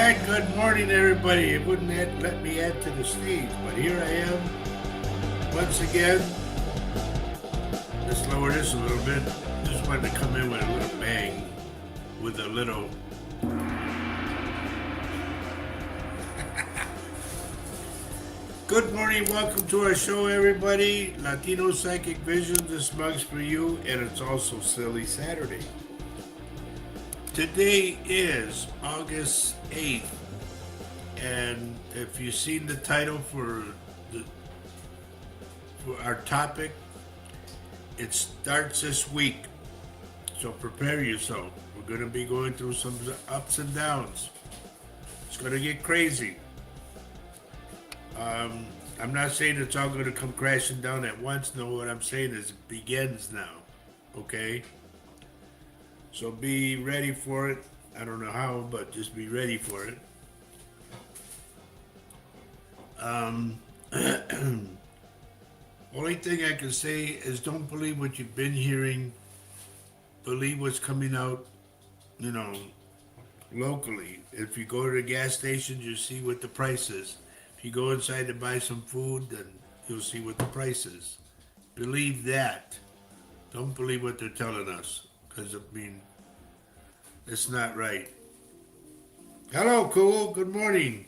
right, good morning, everybody. It wouldn't let me add to the stage, but here I am once again. Let's lower this a little bit. Just wanted to come in with a little bang, with a little. Good morning, welcome to our show, everybody. Latino Psychic Vision, this mug's for you, and it's also Silly Saturday. Today is August 8th, and if you've seen the title for our topic, it starts this week. So prepare yourself. We're going to be going through some ups and downs. It's going to get crazy. I'm not saying it's all going to come crashing down at once. No, what I'm saying is it begins now. Okay? So be ready for it. I don't know how, but just be ready for it. Only thing I can say is don't believe what you've been hearing. Believe what's coming out, locally. If you go to the gas station, you see what the price is. If you go inside to buy some food, then you'll see what the price is. Believe that. Don't believe what they're telling us, because it's not right. Hello, Cool. Good morning.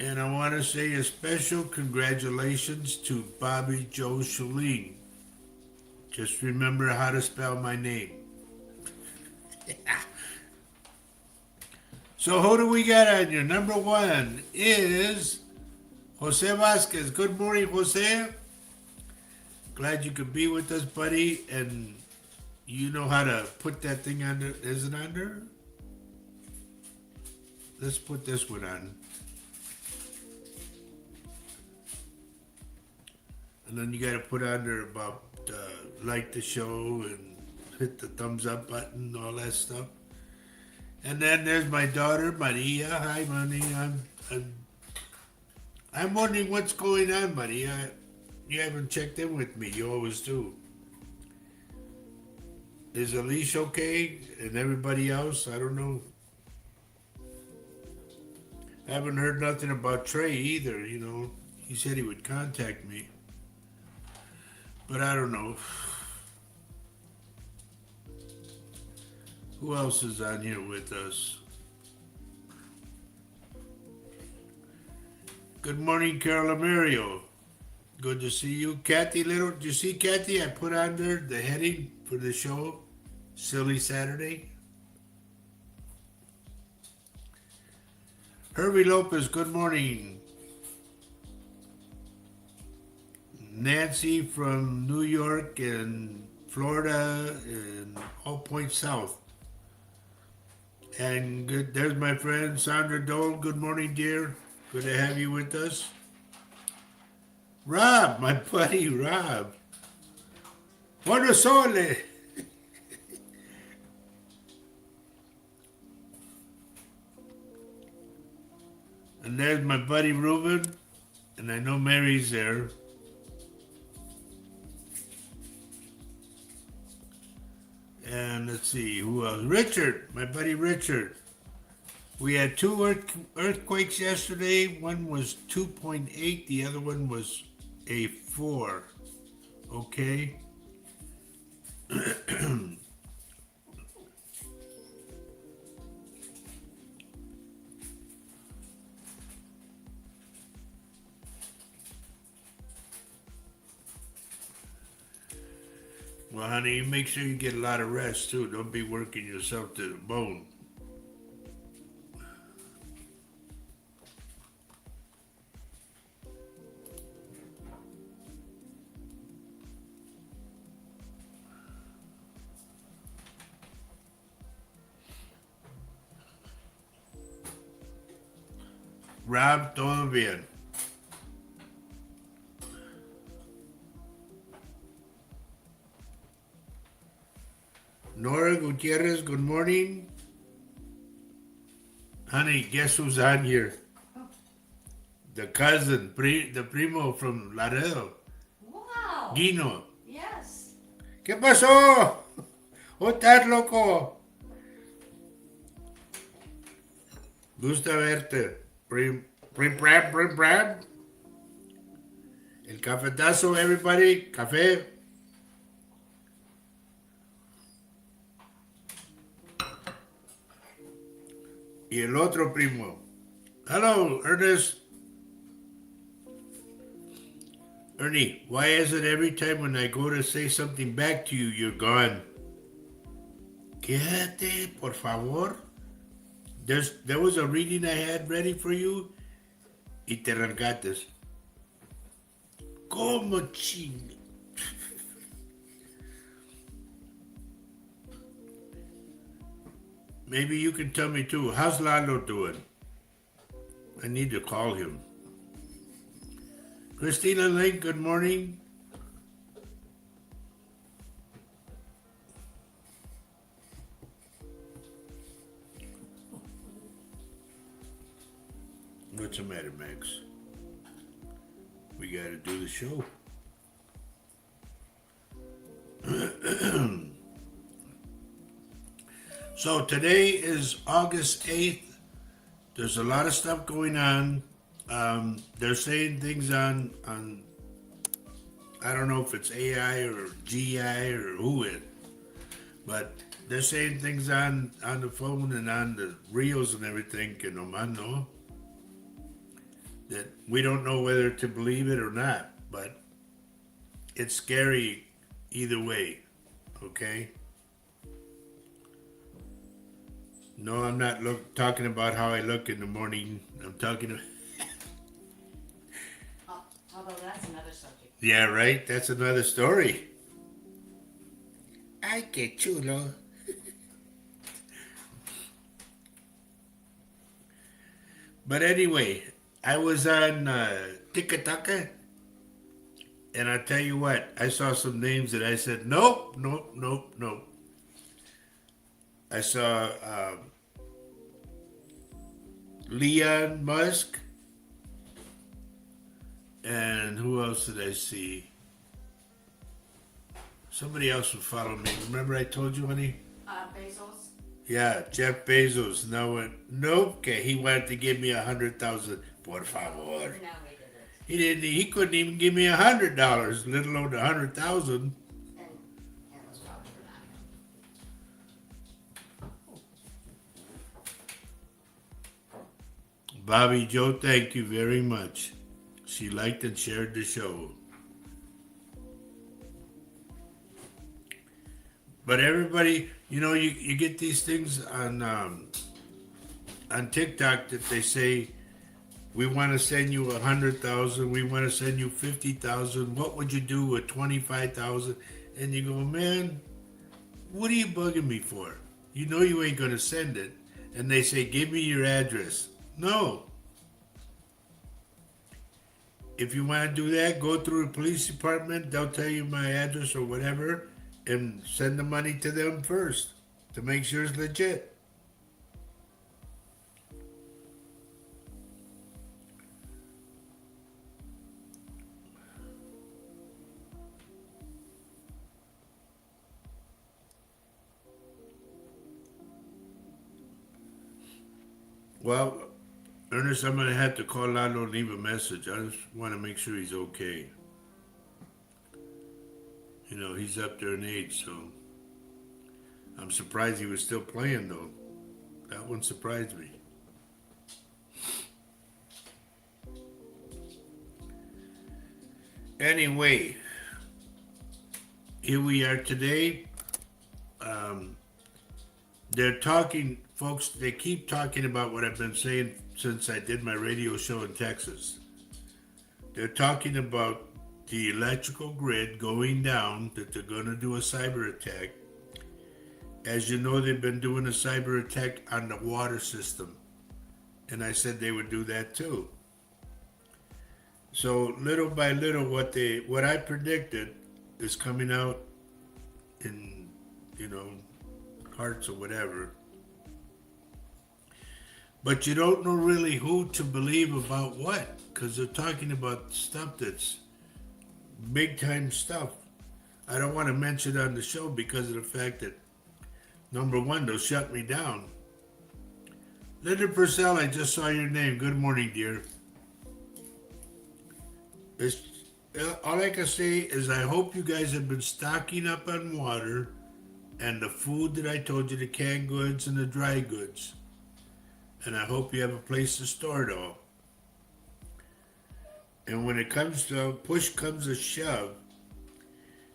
And I want to say a special congratulations to Bobby Joe Shalene. Just remember how to spell my name. So who do we got on here? Number one is Jose Vasquez. Good morning, Jose. Glad you could be with us, buddy. And you know how to put that thing under. Is it under? Let's put this one on. And then you got to put under about like the show and hit the thumbs up button, all that stuff. And then there's my daughter, Maria. Hi, Maria. I'm wondering what's going on, Maria. You haven't checked in with me. You always do. Is Alicia okay? And everybody else? I don't know. I haven't heard nothing about Trey either, He said he would contact me. But I don't know. Who else is on here with us? Good morning, Carol Amario. Good to see you. Kathy Little, did you see Kathy? I put on there the heading for the show, Silly Saturday. Herbie Lopez, good morning. Nancy from New York and Florida and all points south. And good, there's my friend Sandra Dole. Good morning, dear. Good to have you with us. Rob, my buddy Rob. Buona sole. And there's my buddy Ruben. And I know Mary's there. And let's see, who else? Richard, my buddy Richard. We had two earthquakes yesterday. One was 2.8, the other one was a 4. Okay? Well, honey, you make sure you get a lot of rest, too. Don't be working yourself to the bone. Rob, todo bien. Nora Gutierrez, good morning. Honey, guess who's on here? The cousin, the primo from Laredo. Wow. Gino. Yes. ¿Qué pasó? ¿Cómo estás, loco? Gusta verte. Prim, prim. El cafetazo, everybody. Café. Y el otro primo. Hello, Ernest. Ernie, why is it every time when I go to say something back to you, you're gone? Quédate, por favor. There was a reading I had ready for you y te arrancates. ¿Cómo ching? Maybe you can tell me too. How's Lalo doing? I need to call him. Christina Link, good morning. What's the matter, Max? We gotta do the show. So today is August 8th. There's a lot of stuff going on. They're saying things on I don't know if it's AI or GI or who it, but they're saying things on the phone and on the reels and everything, que nomás no, that we don't know whether to believe it or not, but it's scary either way, okay? No, I'm not talking about how I look in the morning. I'm talking about... Although that's another subject. Yeah, right? That's another story. Ay, qué chulo. But anyway, I was on TikTok, and I tell you what, I saw some names that I said, nope. I saw Leon Musk, and who else did I see? Somebody else would follow me. Remember I told you, honey? Bezos. Yeah, Jeff Bezos. Now went, nope. Okay, he wanted to give me 100,000. Por favor. No, he didn't. He didn't. He couldn't even give me $100, let alone 100,000. And it was probably for that. Bobby Joe, thank you very much. She liked and shared the show. But everybody, you know, you get these things on TikTok that they say, we want to send you 100,000, we want to send you 50,000. What would you do with 25,000? And you go, man, what are you bugging me for? You know you ain't gonna send it. And they say, give me your address. No. If you want to do that, go through the police department. They'll tell you my address or whatever, and send the money to them first to make sure it's legit. Well, Ernest, I'm going to have to call Lalo and leave a message. I just want to make sure he's okay. You know, he's up there in age, so I'm surprised he was still playing, though. That one surprised me. Anyway, here we are today. They're talking, folks, they keep talking about what I've been saying since I did my radio show in Texas. They're talking about the electrical grid going down, that they're going to do a cyber attack. As you know, they've been doing a cyber attack on the water system. And I said they would do that too. So little by little, what I predicted is coming out in, you know, hearts or whatever. But you don't know really who to believe about what, because they're talking about stuff that's big time stuff. I don't want to mention it on the show because of the fact that Number one, they'll shut me down. Linda Purcell, I just saw your name. Good morning, dear. It's, all I can say is I hope you guys have been stocking up on water and the food that I told you, the canned goods and the dry goods. And I hope you have a place to store it all. And when it comes to push comes to shove,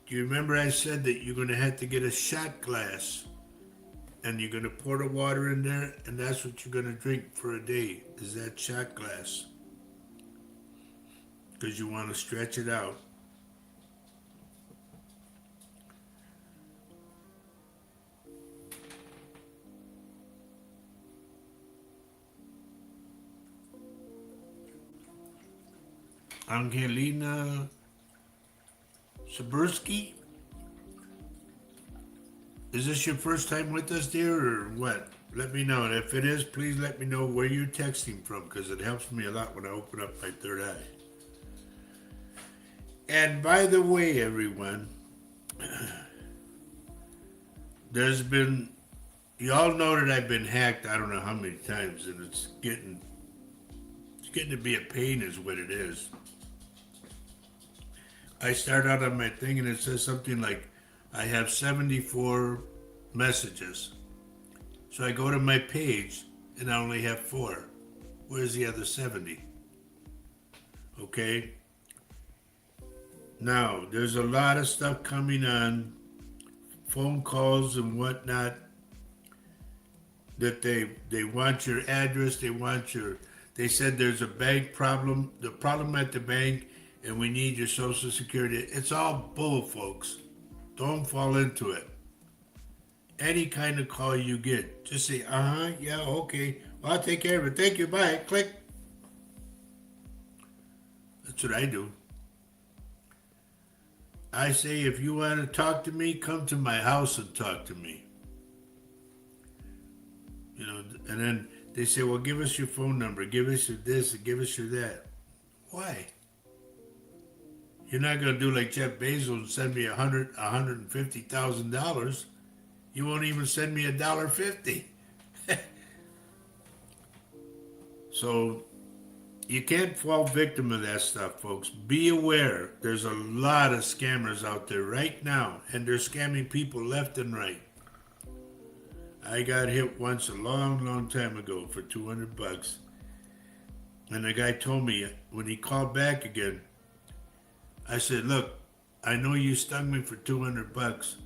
do you remember I said that you're going to have to get a shot glass and you're going to pour the water in there and that's what you're going to drink for a day, is that shot glass. Because you want to stretch it out. Angelina Sabursky? Is this your first time with us, dear, or what? Let me know. And if it is, please let me know where you're texting from, because it helps me a lot when I open up my third eye. And by the way, everyone, there's been, y'all know that I've been hacked I don't know how many times, and it's getting to be a pain is what it is. I start out on my thing and it says something like, I have 74 messages. So I go to my page and I only have 4. Where's the other 70? Okay? Now, there's a lot of stuff coming on, phone calls and whatnot, that they want your address, they said there's a bank problem, the problem at the bank, and we need your social security. It's all bull, folks. Don't fall into it. Any kind of call you get, just say, yeah, okay. Well, I'll take care of it. Thank you, bye. Click. That's what I do. I say, if you want to talk to me, come to my house and talk to me. You know, and then they say, well, give us your phone number, give us your this, and give us your that. Why? You're not going to do like Jeff Bezos and send me $150,000. You won't even send me $1.50. So you can't fall victim of that stuff, folks. Be aware. There's a lot of scammers out there right now, and they're scamming people left and right. I got hit once a long, long time ago for $200. And the guy told me when he called back again, I said, look, I know you stung me for $200.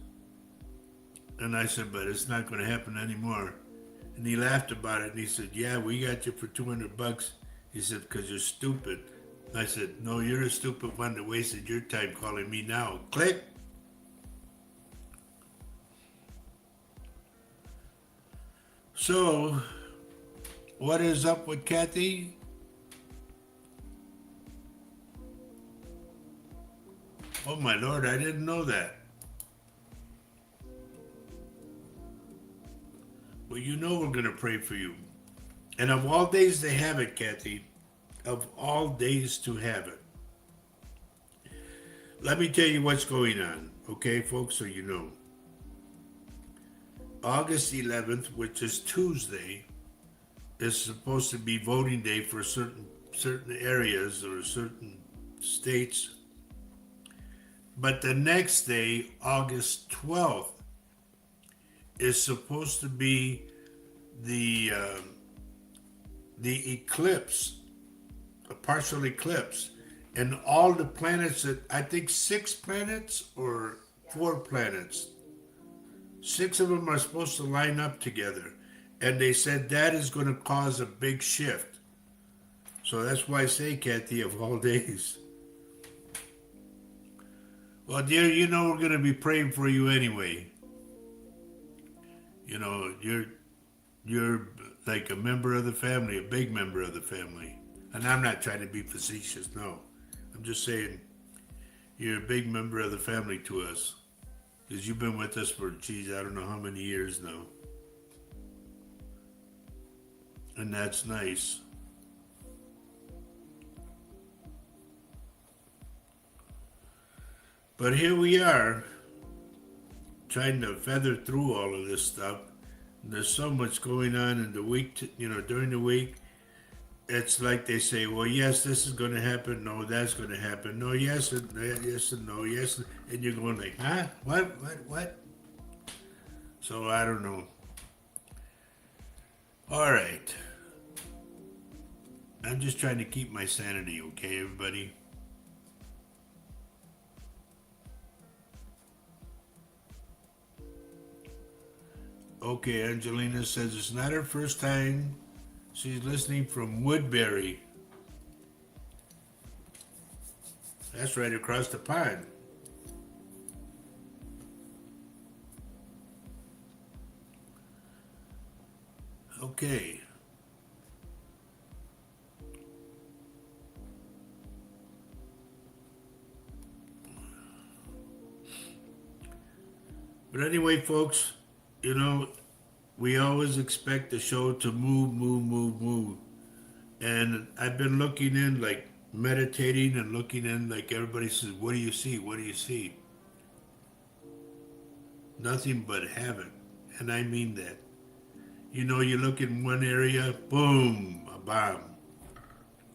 And I said, but it's not going to happen anymore. And he laughed about it and he said, yeah, we got you for $200. He said, because you're stupid. And I said, no, you're a stupid one that wasted your time calling me now. Click. So, what is up with Kathy? Oh my Lord, I didn't know that. Well, you know we're going to pray for you. And of all days to have it, Kathy, of all days to have it. Let me tell you what's going on, okay, folks, so you know. August 11th, which is Tuesday, is supposed to be voting day for certain areas or certain states. But the next day, August 12th, is supposed to be the eclipse, a partial eclipse, and all the planets that, I think 6 planets or 4 planets, 6 of them are supposed to line up together. And they said that is going to cause a big shift. So that's why I say, Kathy, of all days. Well, dear, you know we're going to be praying for you anyway. You know, you're like a member of the family, a big member of the family. And I'm not trying to be facetious, no. I'm just saying you're a big member of the family to us. Because you've been with us for, geez, I don't know how many years now. And that's nice. But here we are, trying to feather through all of this stuff. There's so much going on in the week, during the week. It's like they say, well, yes, this is going to happen. No, that's going to happen. No, yes, and yes, and no, yes. And you're going like, huh? What? So I don't know. All right. I'm just trying to keep my sanity, okay, everybody? Okay, Angelina says it's not her first time. She's listening from Woodbury. That's right across the pond. Okay. But anyway, folks, we always expect the show to move. And I've been looking in, like meditating and looking in, like everybody says, what do you see? What do you see? Nothing but heaven. And I mean that. You look in one area, boom, a bomb.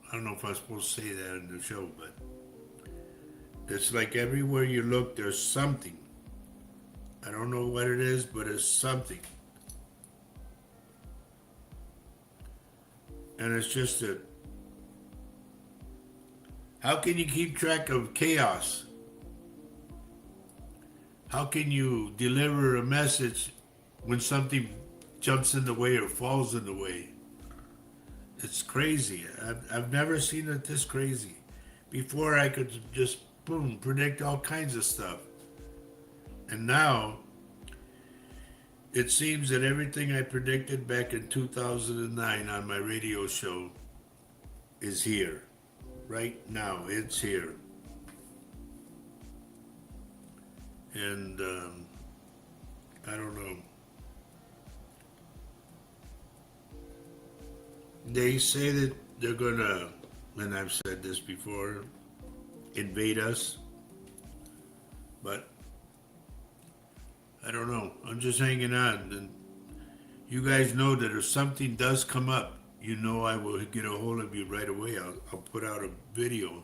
I don't know if I'm supposed to say that in the show, but it's like everywhere you look, there's something. I don't know what it is, but it's something. And it's just that, how can you keep track of chaos? How can you deliver a message when something jumps in the way or falls in the way? It's crazy. I've never seen it this crazy. Before I could just, boom, predict all kinds of stuff. And now, it seems that everything I predicted back in 2009 on my radio show is here. Right now, it's here. And I don't know. They say that they're gonna, and I've said this before, invade us. But I don't know. I'm just hanging on. And you guys know that if something does come up, I will get a hold of you right away. I'll put out a video.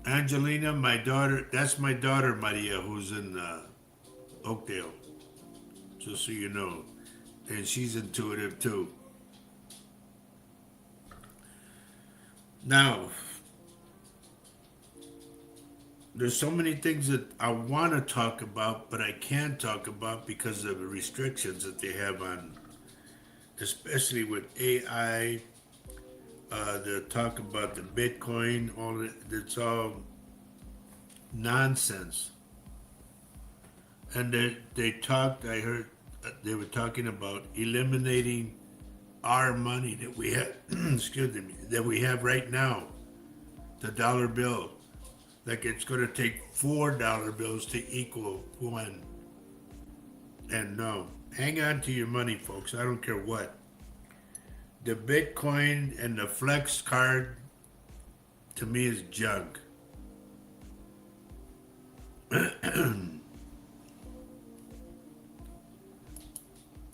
Angelina, my daughter, that's my daughter, Maria, who's in Oakdale. Just so you know. And she's intuitive too. Now, there's so many things that I want to talk about, but I can't talk about because of the restrictions that they have on, especially with AI, the talk about the Bitcoin, all it's all nonsense. And they talked, I heard, they were talking about eliminating our money that we have, excuse me, that we have right now, the dollar bill. Like it's going to take $4 bills to equal one. And no, hang on to your money, folks. I don't care what. The Bitcoin and the Flex card, to me, is junk.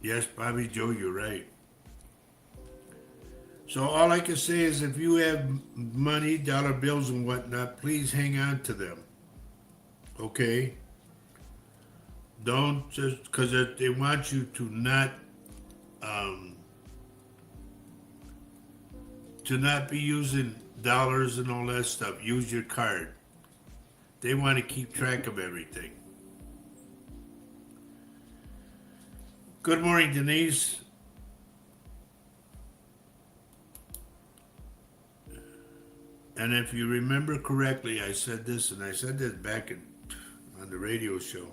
Yes, Bobby Joe, you're right. So all I can say is if you have money, dollar bills and whatnot, please hang on to them. Okay? Don't just, because they want you to not be using dollars and all that stuff. Use your card. They want to keep track of everything. Good morning, Denise. And if you remember correctly, I said this, and I said this back on the radio show.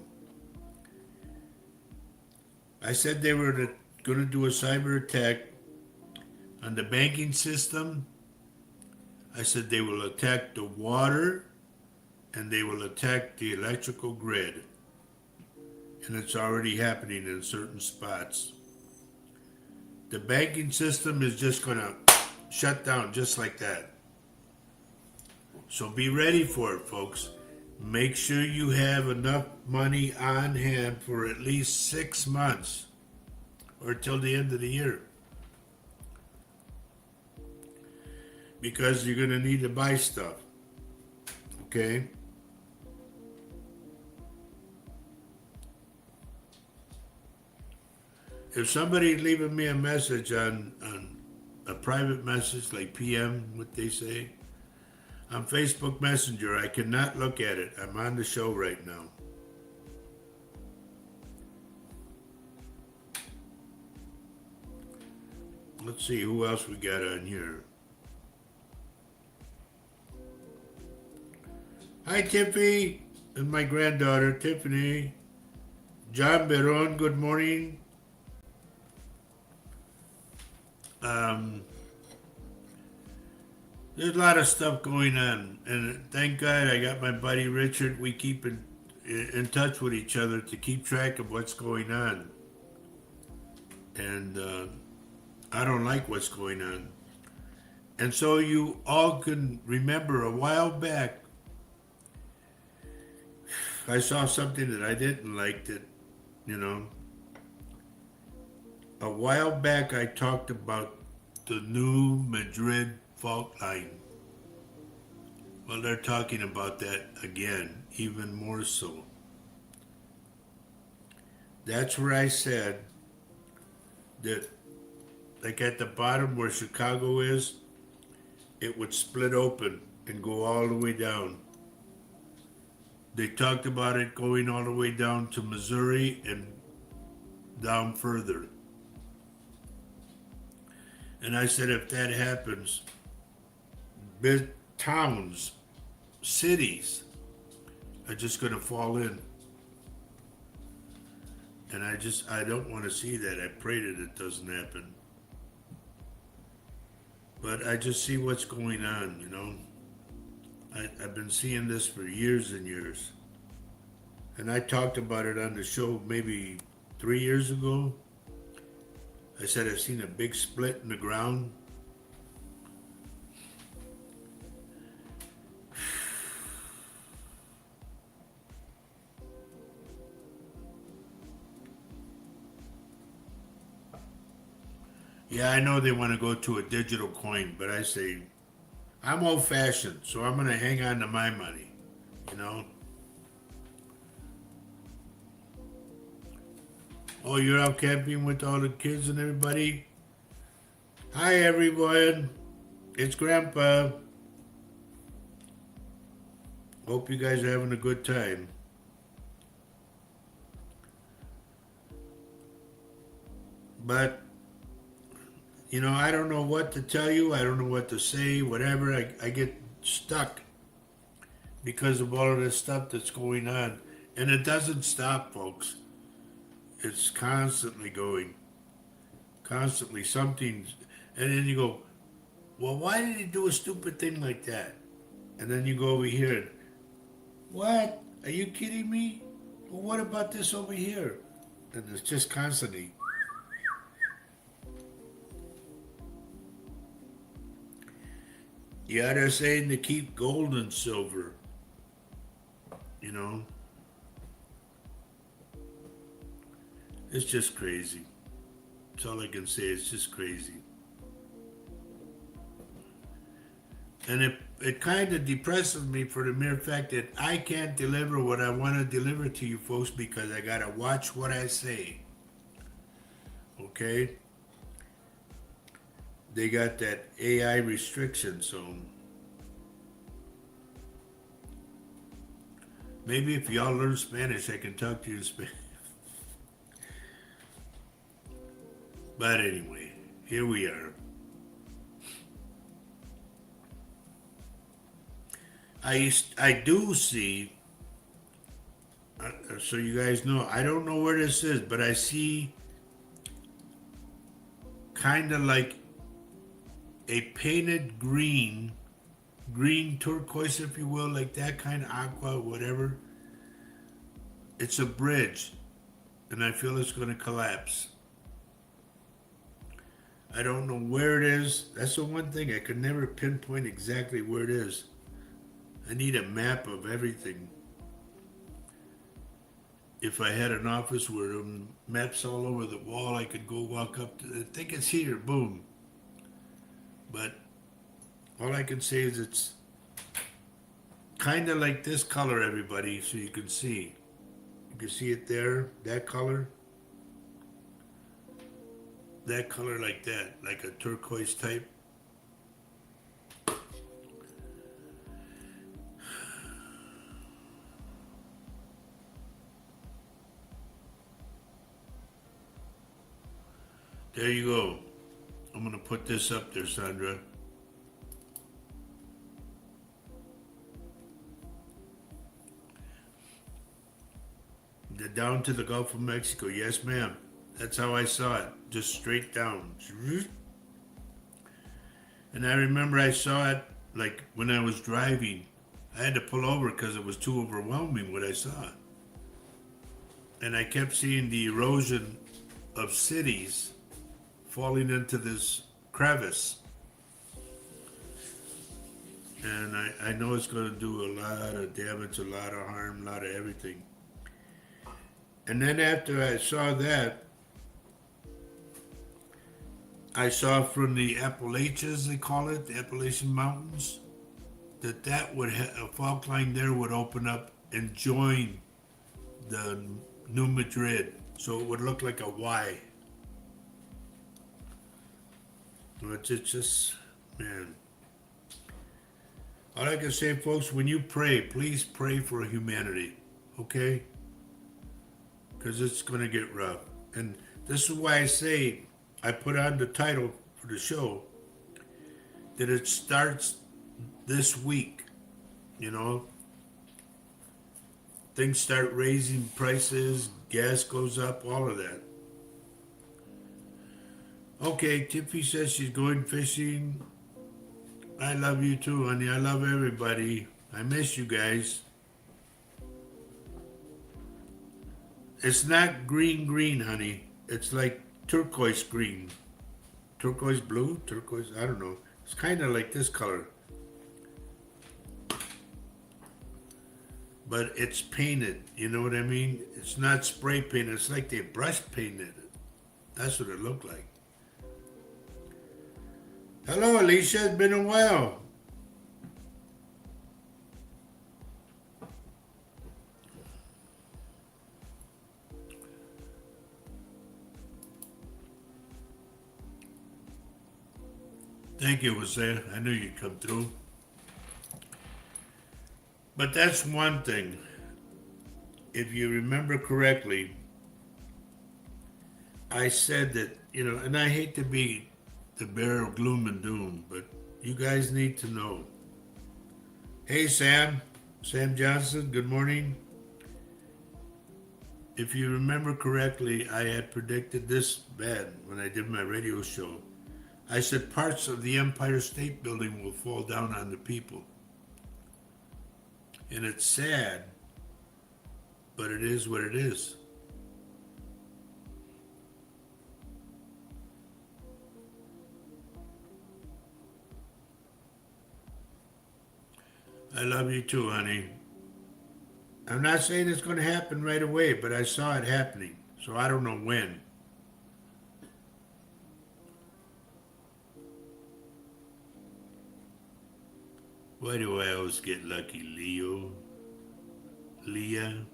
I said they were going to do a cyber attack on the banking system. I said they will attack the water, and they will attack the electrical grid. And it's already happening in certain spots. The banking system is just going to shut down just like that. So be ready for it, folks. Make sure you have enough money on hand for at least 6 months or till the end of the year. Because you're going to need to buy stuff. Okay? If somebody's leaving me a message on a private message, like PM, what they say, on Facebook Messenger, I cannot look at it. I'm on the show right now. Let's see who else we got on here. Hi, Tiffy, and my granddaughter, Tiffany. John Beron, good morning. There's a lot of stuff going on, and thank God I got my buddy Richard. We keep in touch with each other to keep track of what's going on. And I don't like what's going on. And so you all can remember a while back, I saw something that I didn't like that, a while back I talked about the new Madrid fault line. Well, they're talking about that again, even more so. That's where I said that, like at the bottom where Chicago is, it would split open and go all the way down. They talked about it going all the way down to Missouri and down further. And I said, if that happens, big towns, cities are just going to fall in. And I don't want to see that. I pray that it doesn't happen. But I just see what's going on, I've been seeing this for years and years. And I talked about it on the show maybe 3 years ago. I said I've seen a big split in the ground. Yeah, I know they want to go to a digital coin, but I say, I'm old-fashioned, so I'm going to hang on to my money, Oh, you're out camping with all the kids and everybody? Hi, everyone. It's Grandpa. Hope you guys are having a good time. But, I don't know what to tell you. I don't know what to say, whatever. I get stuck because of all of this stuff that's going on. And it doesn't stop, folks. It's constantly going. Constantly. Something's... And then you go, well, why did he do a stupid thing like that? And then you go over here and, what? Are you kidding me? Well, what about this over here? And it's just constantly... Yeah, they're saying to keep gold and silver. It's just crazy. That's all I can say. It's just crazy. And it kind of depresses me for the mere fact that I can't deliver what I want to deliver to you folks because I got to watch what I say. Okay? They got that AI restriction, so maybe if y'all learn Spanish, I can talk to you in Spanish. But anyway, here we are. I do see, so you guys know, I don't know where this is, but I see kind of like a painted green turquoise, if you will, like that kind of aqua, whatever. It's a bridge, and I feel it's going to collapse. I don't know where it is. That's the one thing I could never pinpoint exactly where it is. I need a map of everything. If I had an office where maps all over the wall, I could go walk up to. I think it's here. Boom. But all I can say is it's kind of like this color, everybody, so you can see. You can see it there, that color. That color like that, like a turquoise type. There you go. I'm going to put this up there, Sandra. Down to the Gulf of Mexico. Yes, ma'am. That's how I saw it. Just straight down. And I remember I saw it like when I was driving. I had to pull over because it was too overwhelming what I saw. And I kept seeing the erosion of cities falling into this crevice. And I know it's going to do a lot of damage, a lot of harm, a lot of everything. And then after I saw that, I saw from the Appalachians, they call it, the Appalachian Mountains, that would a fault line there would open up and join the New Madrid, so it would look like a Y. But it's just, man. All I can say, folks, when you pray, please pray for humanity, okay? Because it's going to get rough. And this is why I say, I put on the title for the show, that it starts this week, you know? Things start raising prices, gas goes up, all of that. Okay, Tiffy says she's going fishing. I love you too, honey. I love everybody. I miss you guys. It's not green, honey. It's like turquoise green. Turquoise blue? Turquoise, I don't know. It's kind of like this color. But it's painted, you know what I mean? It's not spray painted. It's like they brush painted it. That's what it looked like. Hello, Alicia. It's been a while. Thank you, Jose. I knew you'd come through. But that's one thing. If you remember correctly, I said that, you know, and I hate to be the bearer of gloom and doom, but you guys need to know. Hey, Sam Johnson, good morning. If you remember correctly, I had predicted this bad when I did my radio show. I said parts of the Empire State Building will fall down on the people. And it's sad, but it is what it is. I love you too, honey. I'm not saying it's going to happen right away, but I saw it happening, so I don't know when. Why do I always get lucky, Leo? Leah?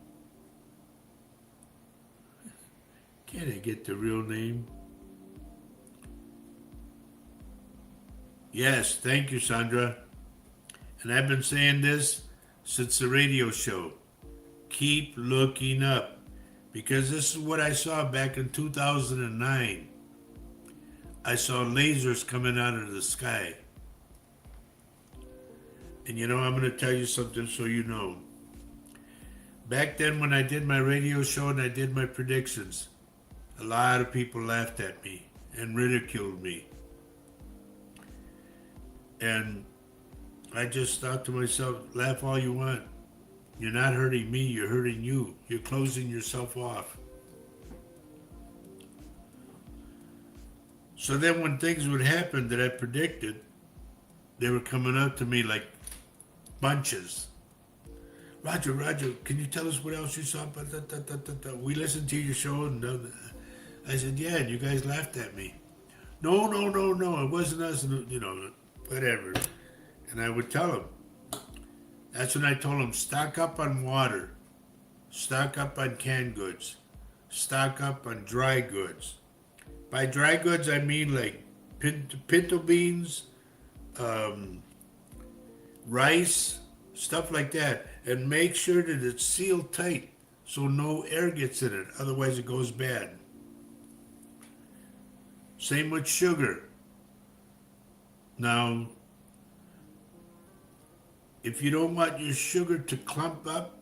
Can't I get the real name? Yes, thank you, Sandra. And I've been saying this since the radio show. Keep looking up. Because this is what I saw back in 2009. I saw lasers coming out of the sky. And you know, I'm going to tell you something so you know. Back then when I did my radio show and I did my predictions, a lot of people laughed at me and ridiculed me. And I just thought to myself, laugh all you want. You're not hurting me, you're hurting you. You're closing yourself off. So then when things would happen that I predicted, they were coming up to me like bunches. Roger, can you tell us what else you saw? We listened to your show, and I said, yeah, and you guys laughed at me. No, it wasn't us, whatever. And I would tell them. That's when I told them, stock up on water, stock up on canned goods, stock up on dry goods. By dry goods, I mean like pinto beans, rice, stuff like that. And make sure that it's sealed tight so no air gets in it. Otherwise, it goes bad. Same with sugar. Now, if you don't want your sugar to clump up,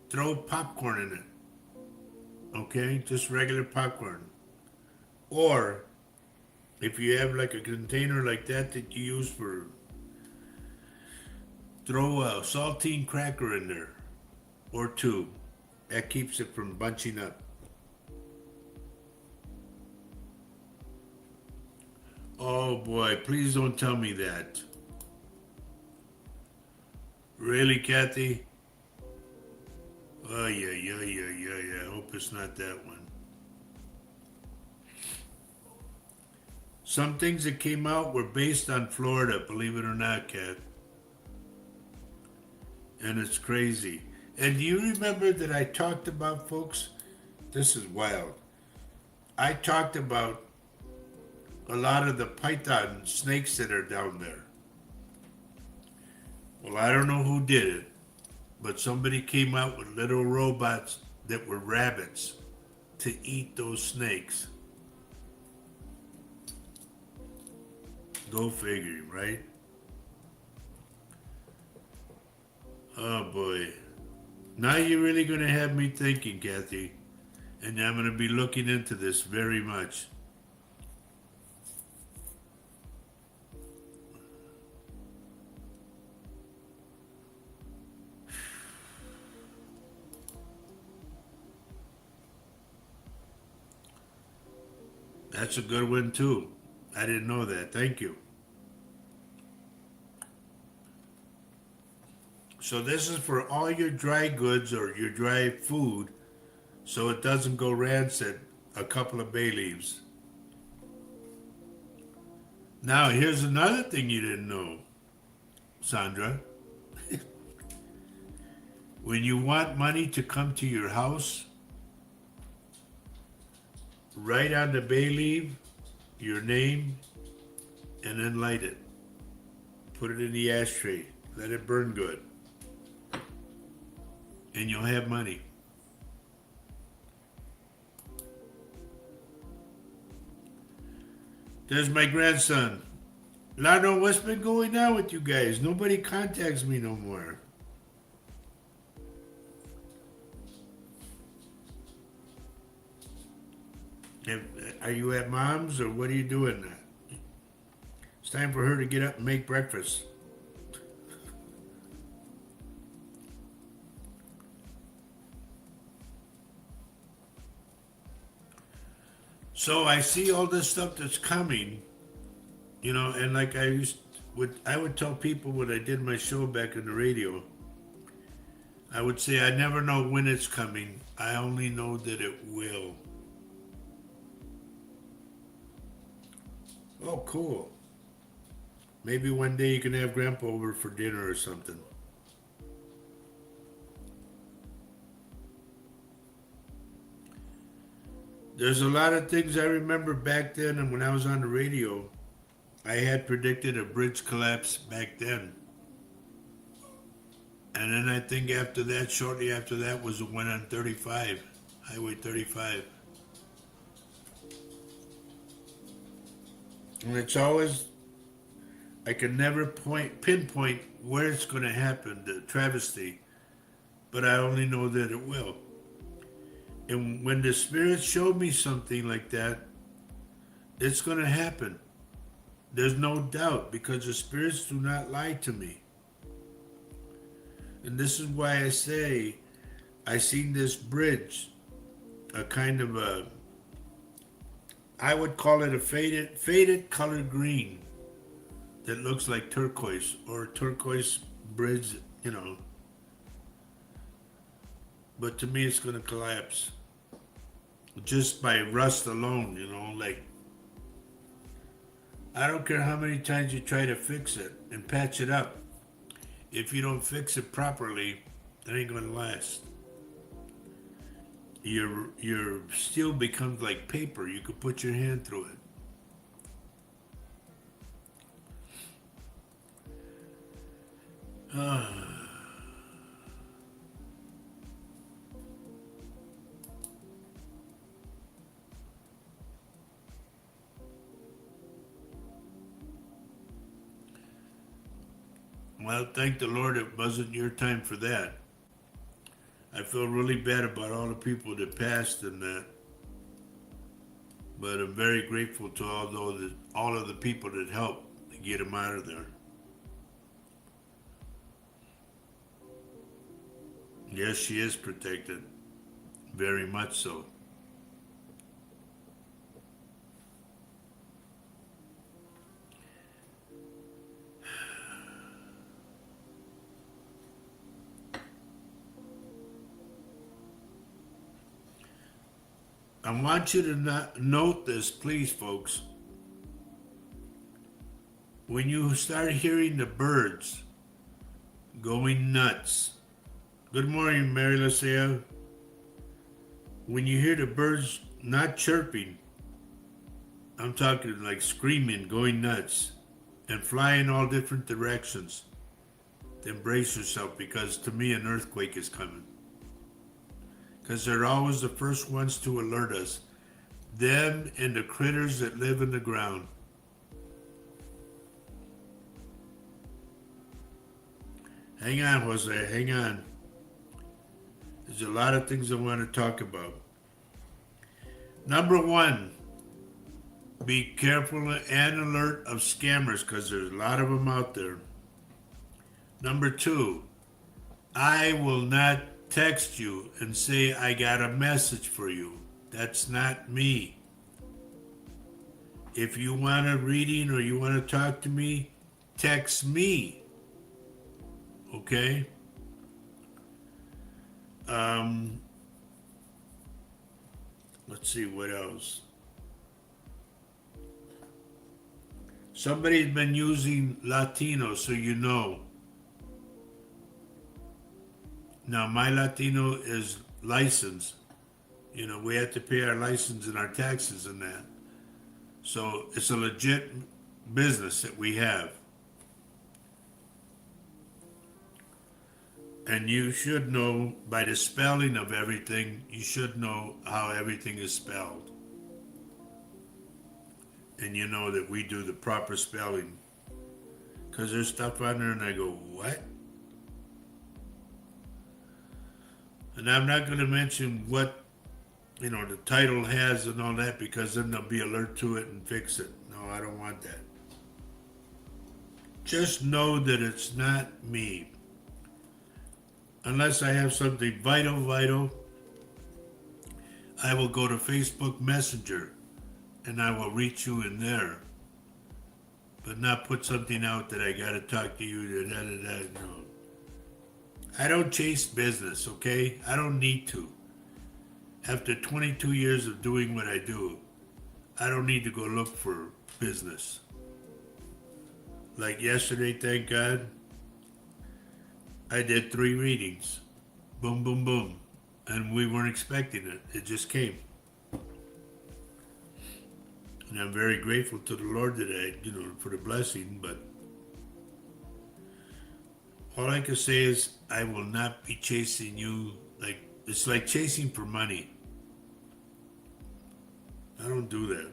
throw popcorn in it. Okay? Just regular popcorn. Or, if you have like a container like that you use for, throw a saltine cracker in there. Or two. That keeps it from bunching up. Oh boy, please don't tell me that. Really, Kathy? Oh, yeah. I hope it's not that one. Some things that came out were based on Florida, believe it or not, Kat. And it's crazy. And do you remember that I talked about, folks? This is wild. I talked about a lot of the python snakes that are down there. Well, I don't know who did it, but somebody came out with little robots that were rabbits to eat those snakes. Go figure, right? Oh boy. Now you're really going to have me thinking, Kathy. And I'm going to be looking into this very much. That's a good one too. I didn't know that. Thank you. So this is for all your dry goods or your dry food, so it doesn't go rancid. A couple of bay leaves. Now here's another thing you didn't know, Sandra. When you want money to come to your house, write on the bay leaf your name and then light it. Put it in the ashtray. Let it burn good. And you'll have money. There's my grandson. Lano, what's been going on with you guys? Nobody contacts me no more. Are you at mom's or what are you doing now? It's time for her to get up and make breakfast. So I see all this stuff that's coming, and like I would tell people when I did my show back in the radio, I would say I never know when it's coming. I only know that it will. Oh, cool. Maybe one day you can have Grandpa over for dinner or something. There's a lot of things I remember back then, and when I was on the radio, I had predicted a bridge collapse back then. And then I think after that, shortly after that, was the one on 35, Highway 35. And it's always, I can never pinpoint where it's going to happen, the travesty, but I only know that it will. And when the Spirit showed me something like that, it's going to happen. There's no doubt, because the spirits do not lie to me. And this is why I say, I seen this bridge, a kind of a, I would call it a faded color green that looks like turquoise or turquoise bridge, you know. But to me, it's going to collapse just by rust alone, you know. Like, I don't care how many times you try to fix it and patch it up. If you don't fix it properly, it ain't going to last. Your steel becomes like paper. You could put your hand through it. Well, thank the Lord it wasn't your time for that. I feel really bad about all the people that passed and that. But I'm very grateful to all of the people that helped to get them out of there. Yes, she is protected. Very much so. I want you to note this, please, folks. When you start hearing the birds going nuts. Good morning, Mary Lucia. When you hear the birds not chirping, I'm talking like screaming, going nuts, and flying all different directions, then brace yourself, because to me an earthquake is coming. Because they're always the first ones to alert us. Them and the critters that live in the ground. Hang on, Jose, hang on. There's a lot of things I want to talk about. Number one, be careful and alert of scammers, because there's a lot of them out there. Number two, I will not text you and say I got a message for you. That's not me. If you want a reading or you want to talk to me, text me. Okay? Let's see what else. Somebody's been using Latino, so you know. Now, my Latino is licensed. You know, we have to pay our license and our taxes and that. So it's a legit business that we have. And you should know by the spelling of everything, you should know how everything is spelled. And you know that we do the proper spelling. Because there's stuff on there and I go, what? And I'm not going to mention what, you know, the title has and all that, because then they'll be alert to it and fix it. No, I don't want that. Just know that it's not me. Unless I have something vital, I will go to Facebook Messenger and I will reach you in there. But not put something out that I gotta talk to you, no. I don't chase business, okay? I don't need to. After 22 years of doing what I do, I don't need to go look for business. Like yesterday, thank God, I did 3 readings. Boom, boom, boom. And we weren't expecting it. It just came. And I'm very grateful to the Lord that for the blessing, but all I can say is I will not be chasing you. Like, it's like chasing for money. I don't do that,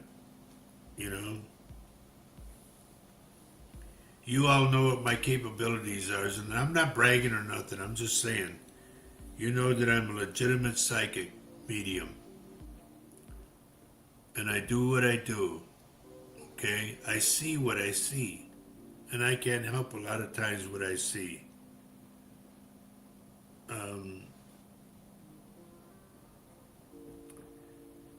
you know. You all know what my capabilities are, and I'm not bragging or nothing. I'm just saying, you know that I'm a legitimate psychic medium. And I do what I do, okay? I see what I see, and I can't help a lot of times what I see.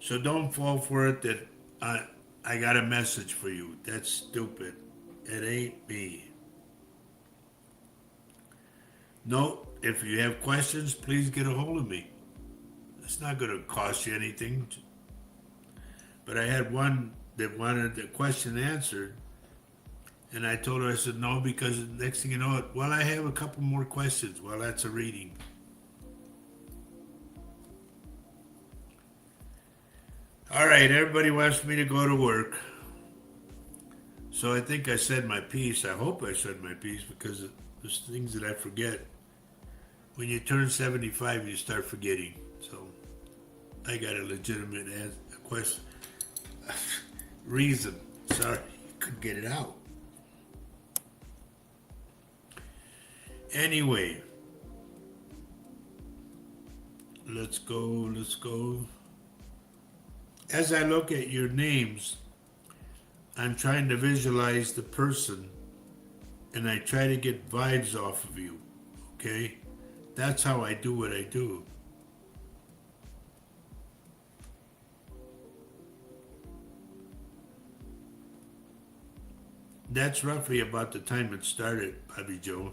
So don't fall for it that I got a message for you. That's stupid. It ain't me. No, if you have questions, please get a hold of me. It's not going to cost you anything. But I had one that wanted the question answered, and I told her, I said, no, because next thing you know, well, I have a couple more questions. Well, that's a reading. All right, everybody wants me to go to work. So I think I said my piece. I hope I said my piece because there's things that I forget. When you turn 75, you start forgetting. So I got a legitimate question. Reason. Sorry, couldn't get it out. Anyway, let's go. As I look at your names, I'm trying to visualize the person and I try to get vibes off of you, okay? That's how I do what I do. That's roughly about the time it started, Bobby Joe.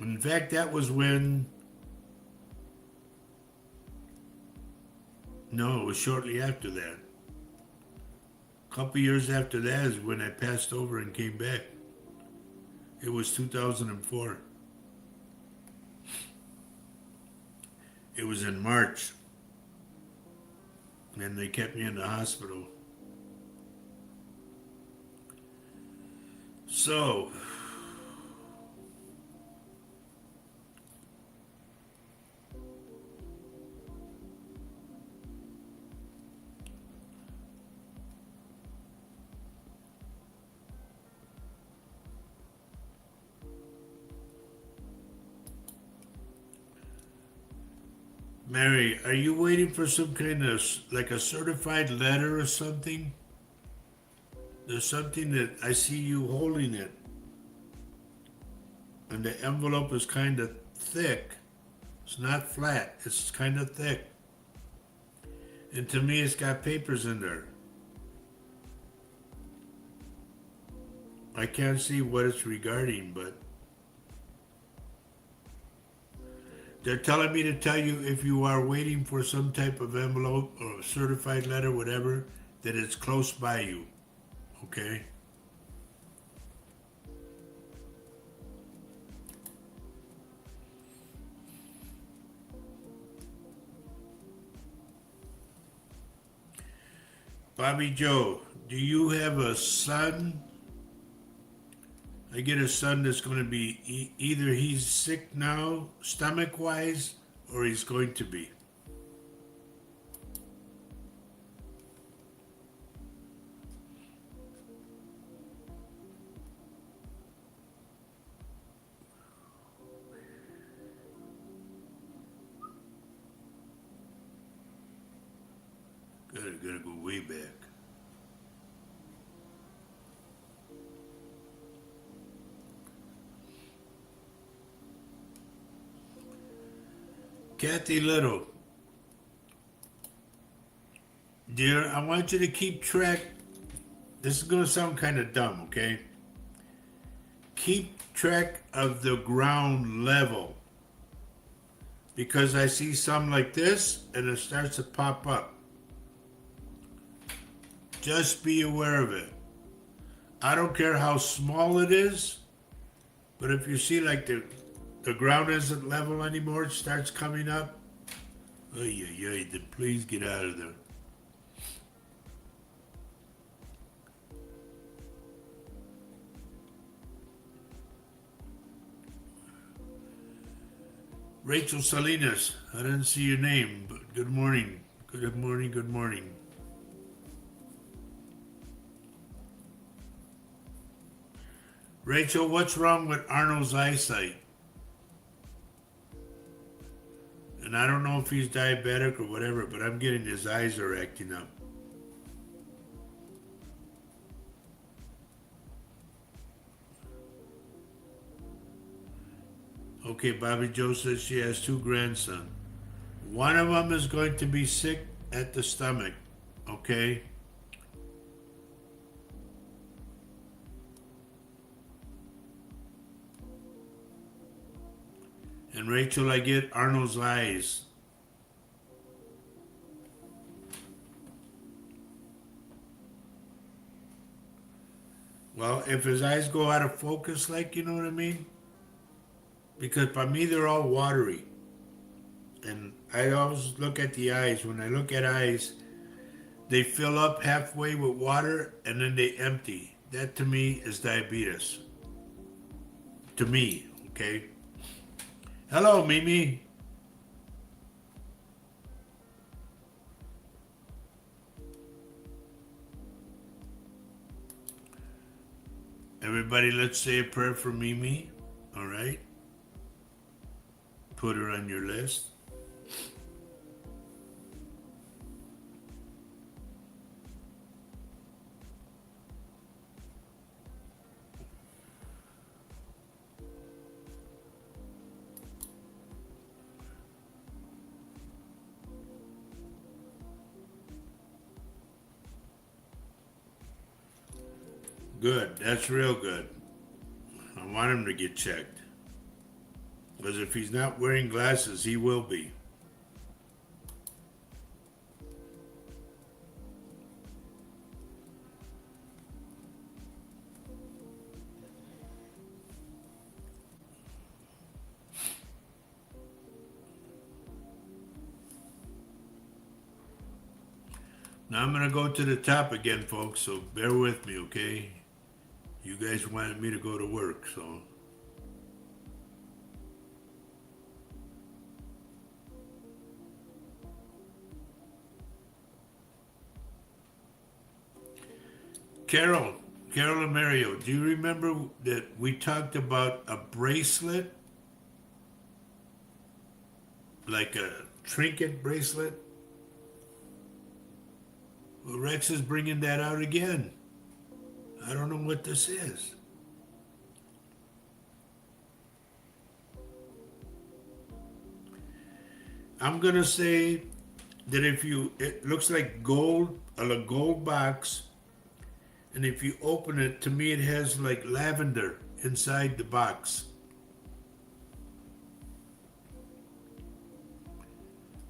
In fact, that was when... No, it was shortly after that. A couple years after that is when I passed over and came back. It was 2004. It was in March. And they kept me in the hospital. So, Mary, are you waiting for some kind of, like a certified letter or something? There's something that I see you holding it. And the envelope is kind of thick. It's not flat, it's kind of thick. And to me, it's got papers in there. I can't see what it's regarding, but they're telling me to tell you if you are waiting for some type of envelope or certified letter, whatever, that it's close by you. Okay? Bobby Joe, do you have a son? I get a son that's going to be either he's sick now, stomach-wise, or he's going to be. Gotta go way back. Kathy Little, dear, I want you to keep track. This is going to sound kind of dumb, okay? Keep track of the ground level. Because I see some like this and it starts to pop up. Just be aware of it. I don't care how small it is, but if you see like the ground isn't level anymore, it starts coming up. Then please get out of there. Rachel Salinas, I didn't see your name, but good morning. Good morning, good morning. Rachel, what's wrong with Arnold's eyesight? And I don't know if he's diabetic or whatever, but I'm getting his eyes are acting up. Okay, Bobby Joe says she has two grandsons. One of them is going to be sick at the stomach, okay? And Rachel, I get Arnold's eyes. Well, if his eyes go out of focus, like, you know what I mean? Because by me, they're all watery. And I always look at the eyes. When I look at eyes, they fill up halfway with water and then they empty. That to me is diabetes. To me, okay? Hello, Mimi. Everybody, let's say a prayer for Mimi, all right? Put her on your list. Good, that's real good. I want him to get checked. Because if he's not wearing glasses, he will be. Now I'm going to go to the top again, folks, so bear with me, okay? You guys wanted me to go to work, so... Carol and Mario, do you remember that we talked about a bracelet? Like a trinket bracelet? Well, Rex is bringing that out again. I don't know what this is. I'm going to say that it looks like gold, a gold box, and if you open it, to me it has like lavender inside the box.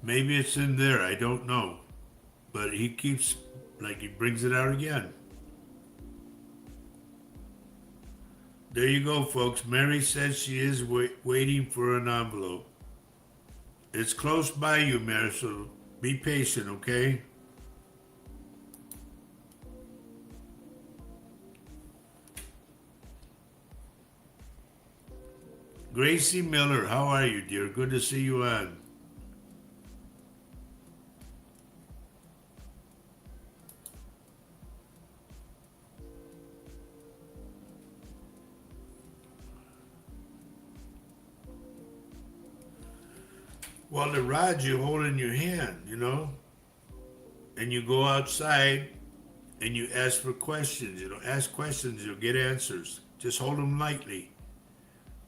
Maybe it's in there, I don't know. But he keeps, like he brings it out again. There you go, folks. Mary says she is waiting for an envelope. It's close by you, Mary, so be patient, okay? Gracie Miller, how are you, dear? Good to see you on. Well, the rod you hold in your hand, you know, and you go outside and you ask for questions. You know, ask questions, you'll get answers. Just hold them lightly.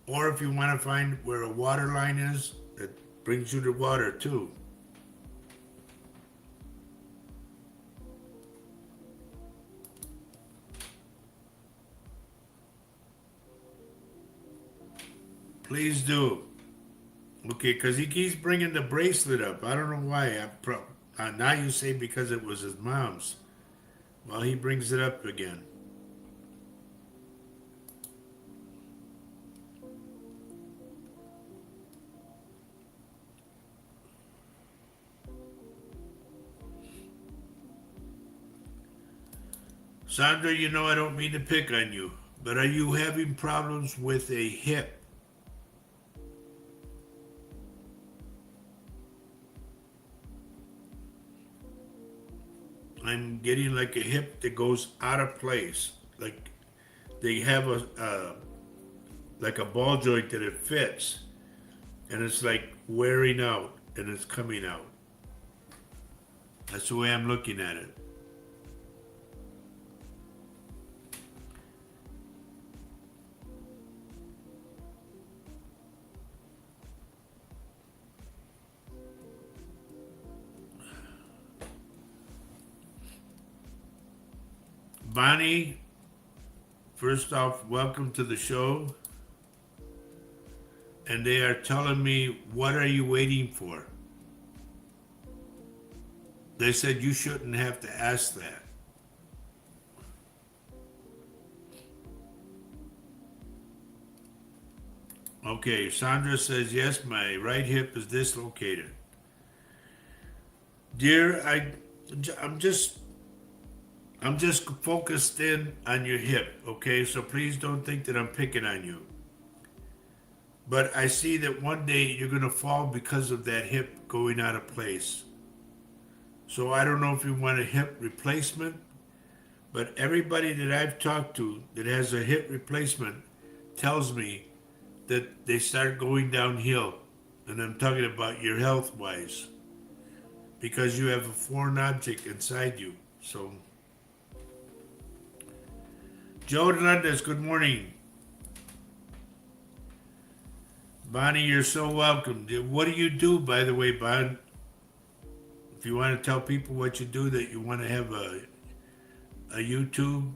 Or if you want to find where a water line is, that brings you to water too. Please do. Okay, because he keeps bringing the bracelet up. I don't know why. Now you say because it was his mom's. Well, he brings it up again. Sandra, you know I don't mean to pick on you, but are you having problems with a hip? I'm getting like a hip that goes out of place. Like they have like a ball joint that it fits, and it's like wearing out and it's coming out. That's the way I'm looking at it. Bonnie, first off, welcome to the show. And they are telling me, what are you waiting for? They said you shouldn't have to ask that. Okay, Sandra says, yes, my right hip is dislocated. Dear, I'm just focused in on your hip, okay? So please don't think that I'm picking on you. But I see that one day you're going to fall because of that hip going out of place. So I don't know if you want a hip replacement, but everybody that I've talked to that has a hip replacement tells me that they start going downhill. And I'm talking about your health-wise. Because you have a foreign object inside you. So, Joe Hernandez, good morning. Bonnie, you're so welcome. What do you do, by the way, Bon? If you want to tell people what you do, that you want to have a YouTube.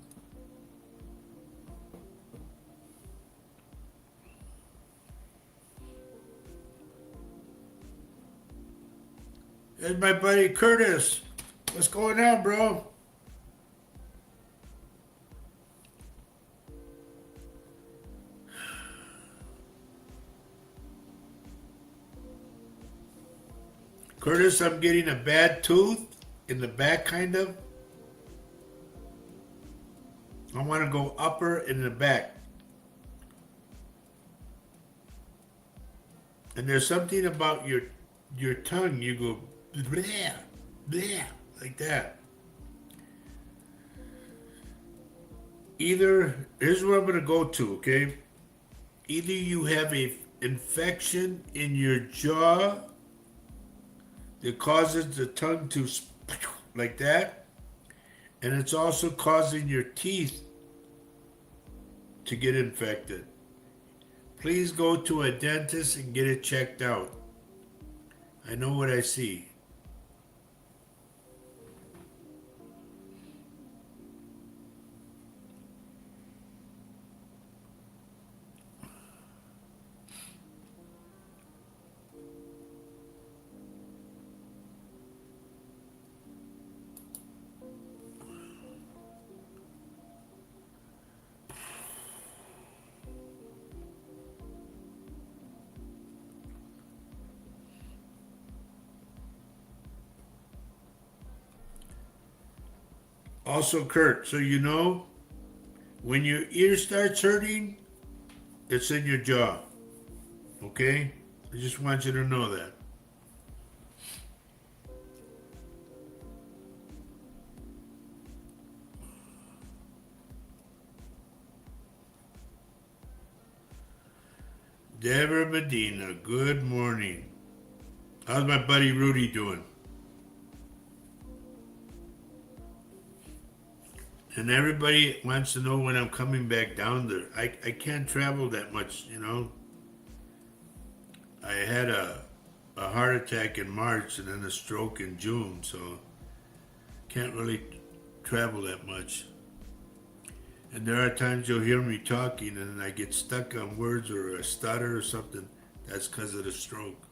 There's my buddy Curtis. What's going on, bro? Curtis, I'm getting a bad tooth in the back, kind of. I want to go upper and the back. And there's something about your tongue, you go bleh, bleh, like that. Either, here's what I'm going to go to, okay? Either you have a infection in your jaw that causes the tongue to like that, and it's also causing your teeth to get infected. Please go to a dentist and get it checked out. I know what I see. Also, Kurt, so you know, when your ear starts hurting, it's in your jaw. Okay? I just want you to know that. Deborah Medina, good morning. How's my buddy Rudy doing? And everybody wants to know when I'm coming back down there. I can't travel that much, you know. I had a heart attack in March and then a stroke in June, so can't really travel that much. And there are times you'll hear me talking and I get stuck on words or a stutter or something. That's because of the stroke.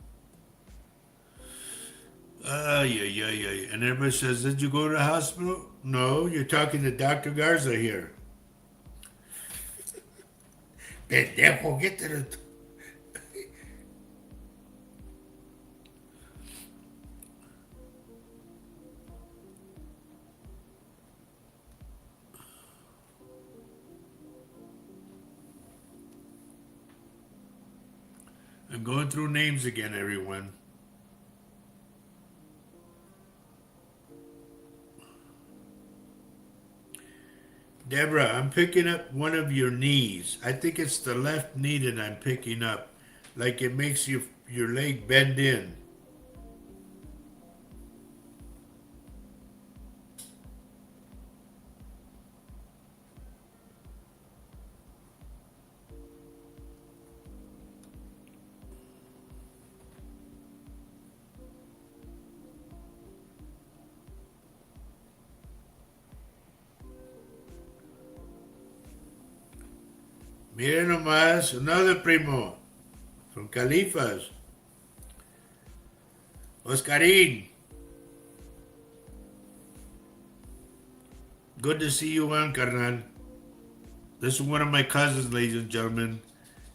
Yeah. And everybody says, did you go to the hospital? No, you're talking to Dr. Garza here. Pendejo, get to the... I'm going through names again, everyone. Deborah, I'm picking up one of your knees. I think it's the left knee that I'm picking up. Like it makes your leg bend in. Mira nomás, another primo from Califas. Oscarin, good to see you on, carnal. This is one of my cousins, ladies and gentlemen.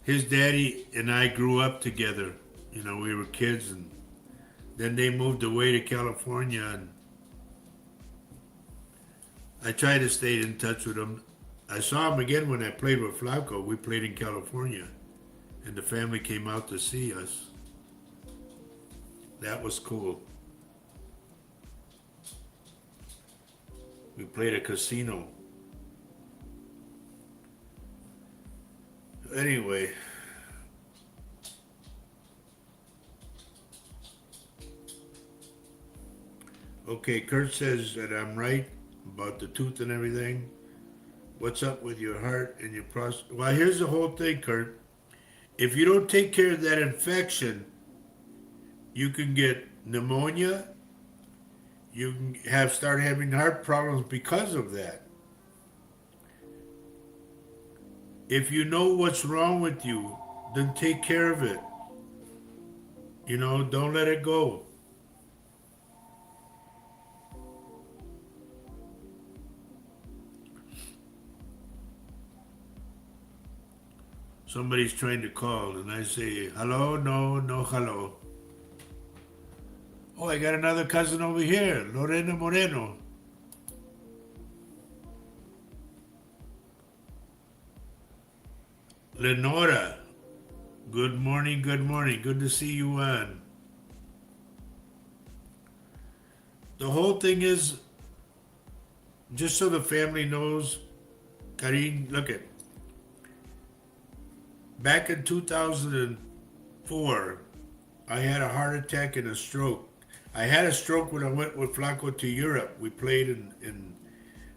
His daddy and I grew up together. You know, we were kids, and then they moved away to California, and I tried to stay in touch with him. I saw him again when I played with Flauco. We played in California, and the family came out to see us. That was cool. We played a casino. Anyway, okay, Kurt says that I'm right about the tooth and everything. What's up with your heart and your prostate? Well, here's the whole thing, Kurt. If you don't take care of that infection, you can get pneumonia. You can start having heart problems because of that. If you know what's wrong with you, then take care of it. You know, don't let it go. Somebody's trying to call, and I say, hello, no, no, hello. Oh, I got another cousin over here, Lorena Moreno. Lenora, good morning, good morning. Good to see you on. The whole thing is, just so the family knows, Karin, look at, back in 2004, I had a heart attack and a stroke. I had a stroke when I went with Flaco to Europe. We played in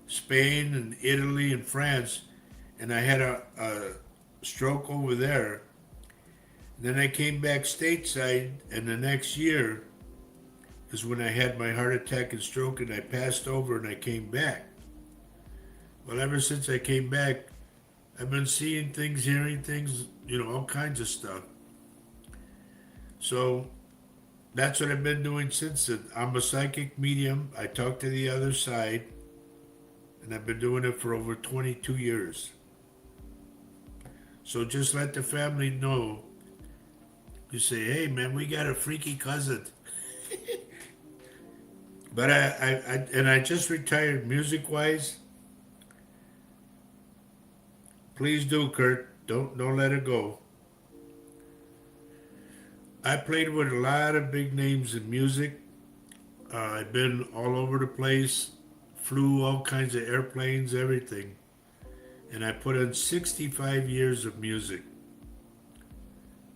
Spain and Italy and France, and I had a stroke over there. Then I came back stateside, and the next year is when I had my heart attack and stroke, and I passed over and I came back. Well, ever since I came back, I've been seeing things, hearing things, you know, all kinds of stuff. So that's what I've been doing since then. I'm a psychic medium. I talk to the other side, and I've been doing it for over 22 years. So just let the family know. You say, hey man, we got a freaky cousin. But I just retired music-wise. Please do, Kurt. Don't let it go. I played with a lot of big names in music. I've been all over the place, flew all kinds of airplanes, everything. And I put in 65 years of music.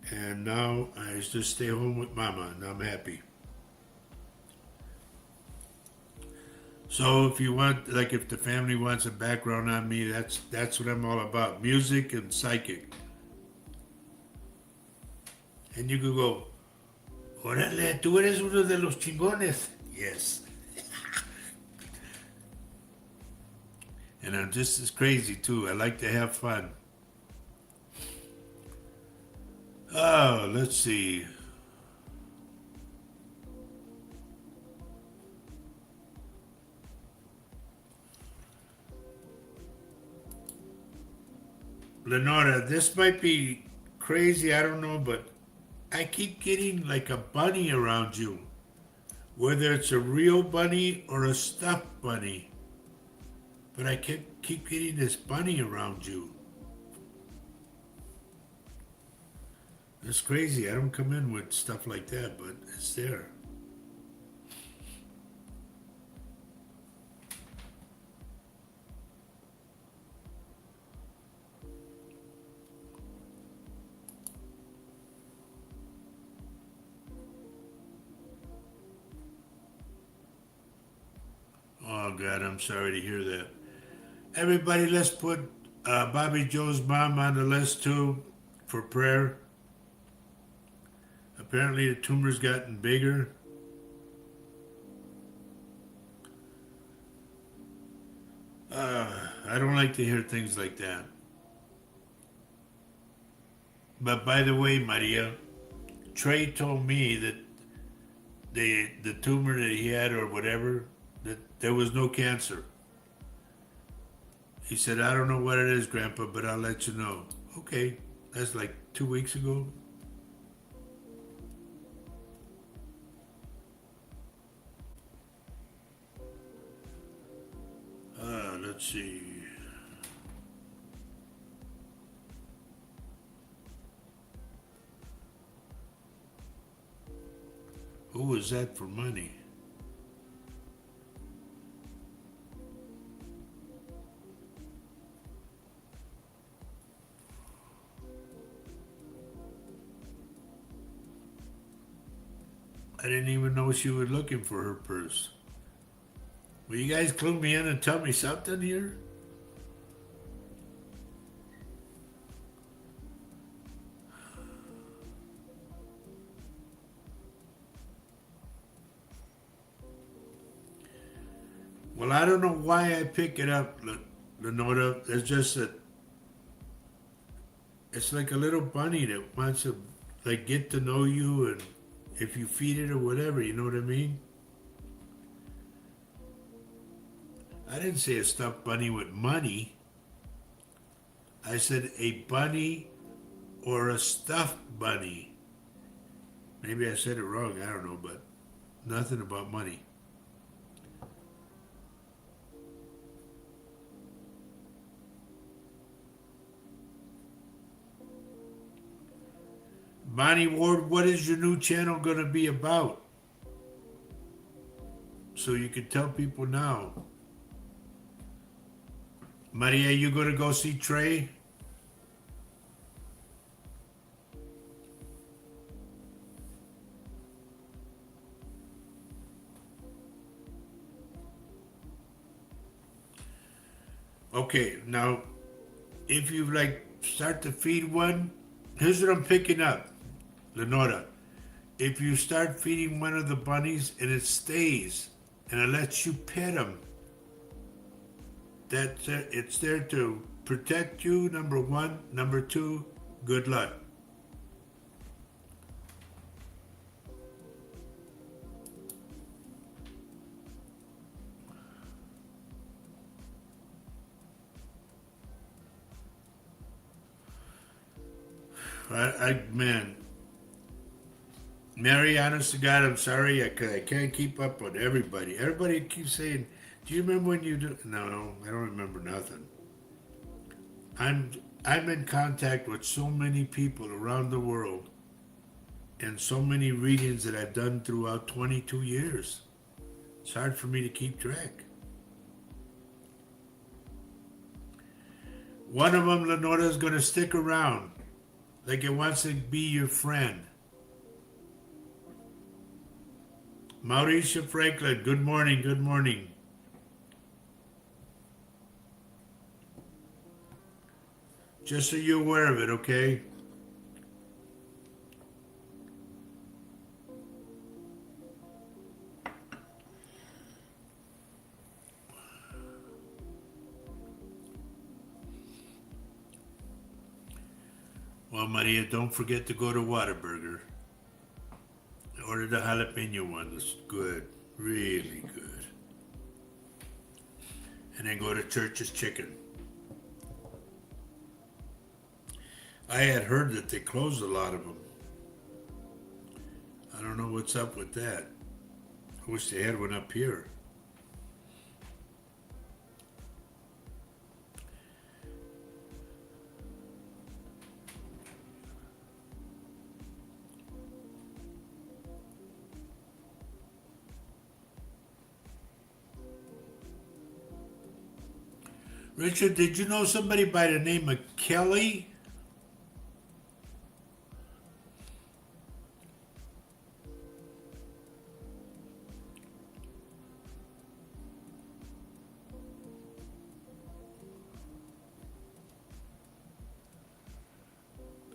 And now I just stay home with Mama, and I'm happy. So if you want, like if the family wants a background on me, that's what I'm all about. Music and psychic. And you could go, órale, tú eres uno de los chingones. Yes. And I'm just as crazy too. I like to have fun. Oh, let's see. Lenora, this might be crazy, I don't know, but I keep getting like a bunny around you. Whether it's a real bunny or a stuffed bunny. But I keep getting this bunny around you. That's crazy. I don't come in with stuff like that, but it's there. Oh God, I'm sorry to hear that. Everybody, let's put Bobby Joe's mom on the list too for prayer. Apparently the tumor's gotten bigger. I don't like to hear things like that. But by the way, Maria, Trey told me that the tumor that he had or whatever, that there was no cancer. He said, I don't know what it is, Grandpa, but I'll let you know. Okay, that's like 2 weeks ago. Let's see. Who was that for money? I didn't even know she was looking for her purse. Will you guys clue me in and tell me something here? Well, I don't know why I pick it up, Lenora. It's just that it's like a little bunny that wants to like get to know you, and if you feed it or whatever, you know what I mean? I didn't say a stuffed bunny with money. I said a bunny or a stuffed bunny. Maybe I said it wrong, I don't know, but nothing about money. Bonnie Ward, what is your new channel going to be about? So you can tell people now. Maria, you going to go see Trey? Okay, now, if you like start to feed one, here's what I'm picking up, Lenora. If you start feeding one of the bunnies and it stays and it lets you pet them, that's it. It's there to protect you, number one. Number two, good luck. Man, Mary, honest to God, I'm sorry. I can't keep up with everybody. Everybody keeps saying, do you remember when you do? No, I don't remember nothing. I'm in contact with so many people around the world and so many readings that I've done throughout 22 years. It's hard for me to keep track. One of them, Lenora, is going to stick around like it wants to be your friend. Mauricia Franklin, good morning, good morning. Just so you're aware of it, okay? Well, Maria, don't forget to go to Whataburger. Order the jalapeno one. It's good. Really good. And then go to Church's Chicken. I had heard that they closed a lot of them. I don't know what's up with that. I wish they had one up here. Richard, did you know somebody by the name of Kelly?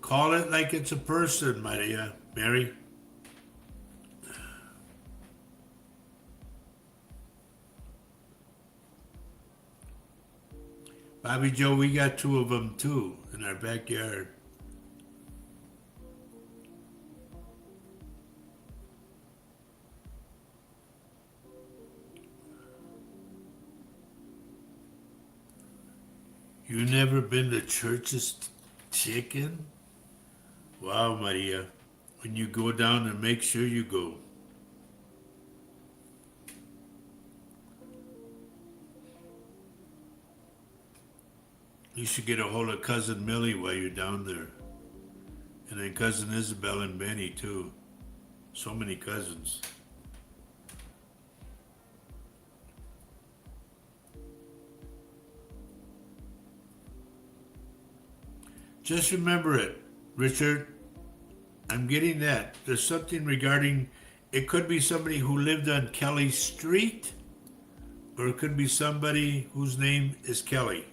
Call it like it's a person, Maria. Mary. Bobby Joe, we got two of them too in our backyard. You never been to Church's Chicken? Wow, Maria. When you go down there, make sure you go. You should get a hold of Cousin Millie while you're down there. And then Cousin Isabel and Benny, too. So many cousins. Just remember it, Richard. I'm getting that. There's something regarding, it could be somebody who lived on Kelly Street, or it could be somebody whose name is Kelly.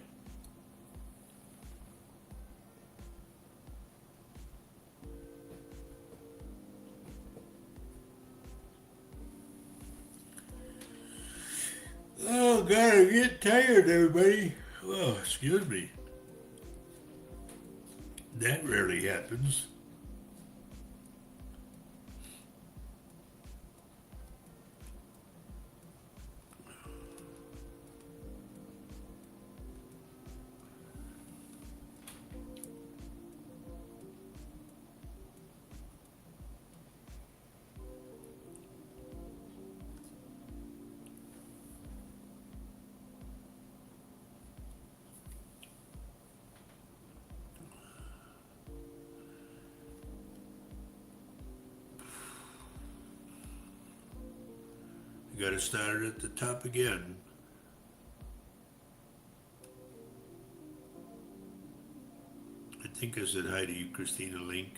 Oh, God, I'm getting tired, everybody. Oh, excuse me. That rarely happens. You gotta start it at the top again. I think I said hi to you, Christina Link.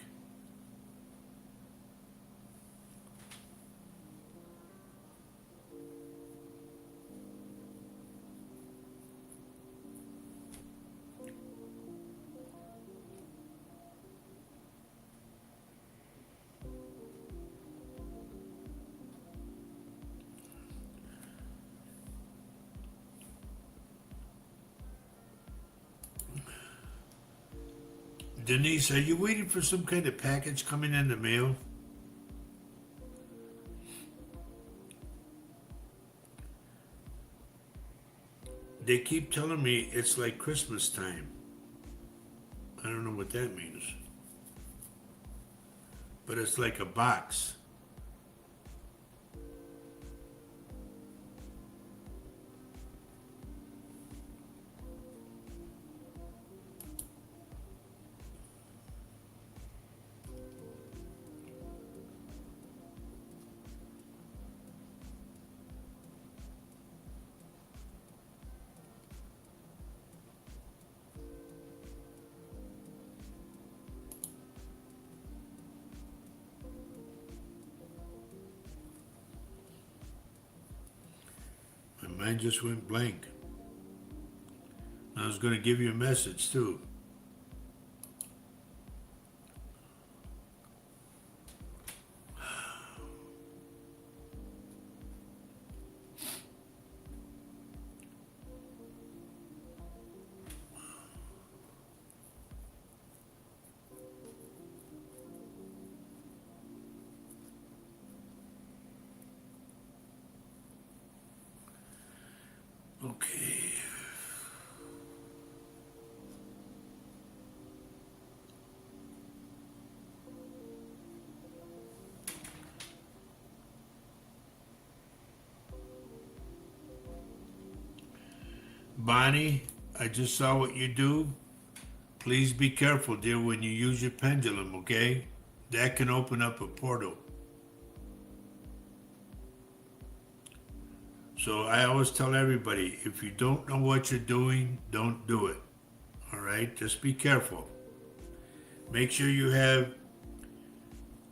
Denise, are you waiting for some kind of package coming in the mail? They keep telling me it's like Christmas time. I don't know what that means. But it's like a box. My mind just went blank. I was going to give you a message too. Okay. Bonnie, I just saw what you do. Please be careful, dear, when you use your pendulum, okay? That can open up a portal. So I always tell everybody, if you don't know what you're doing, don't do it. All right? Just be careful. Make sure you have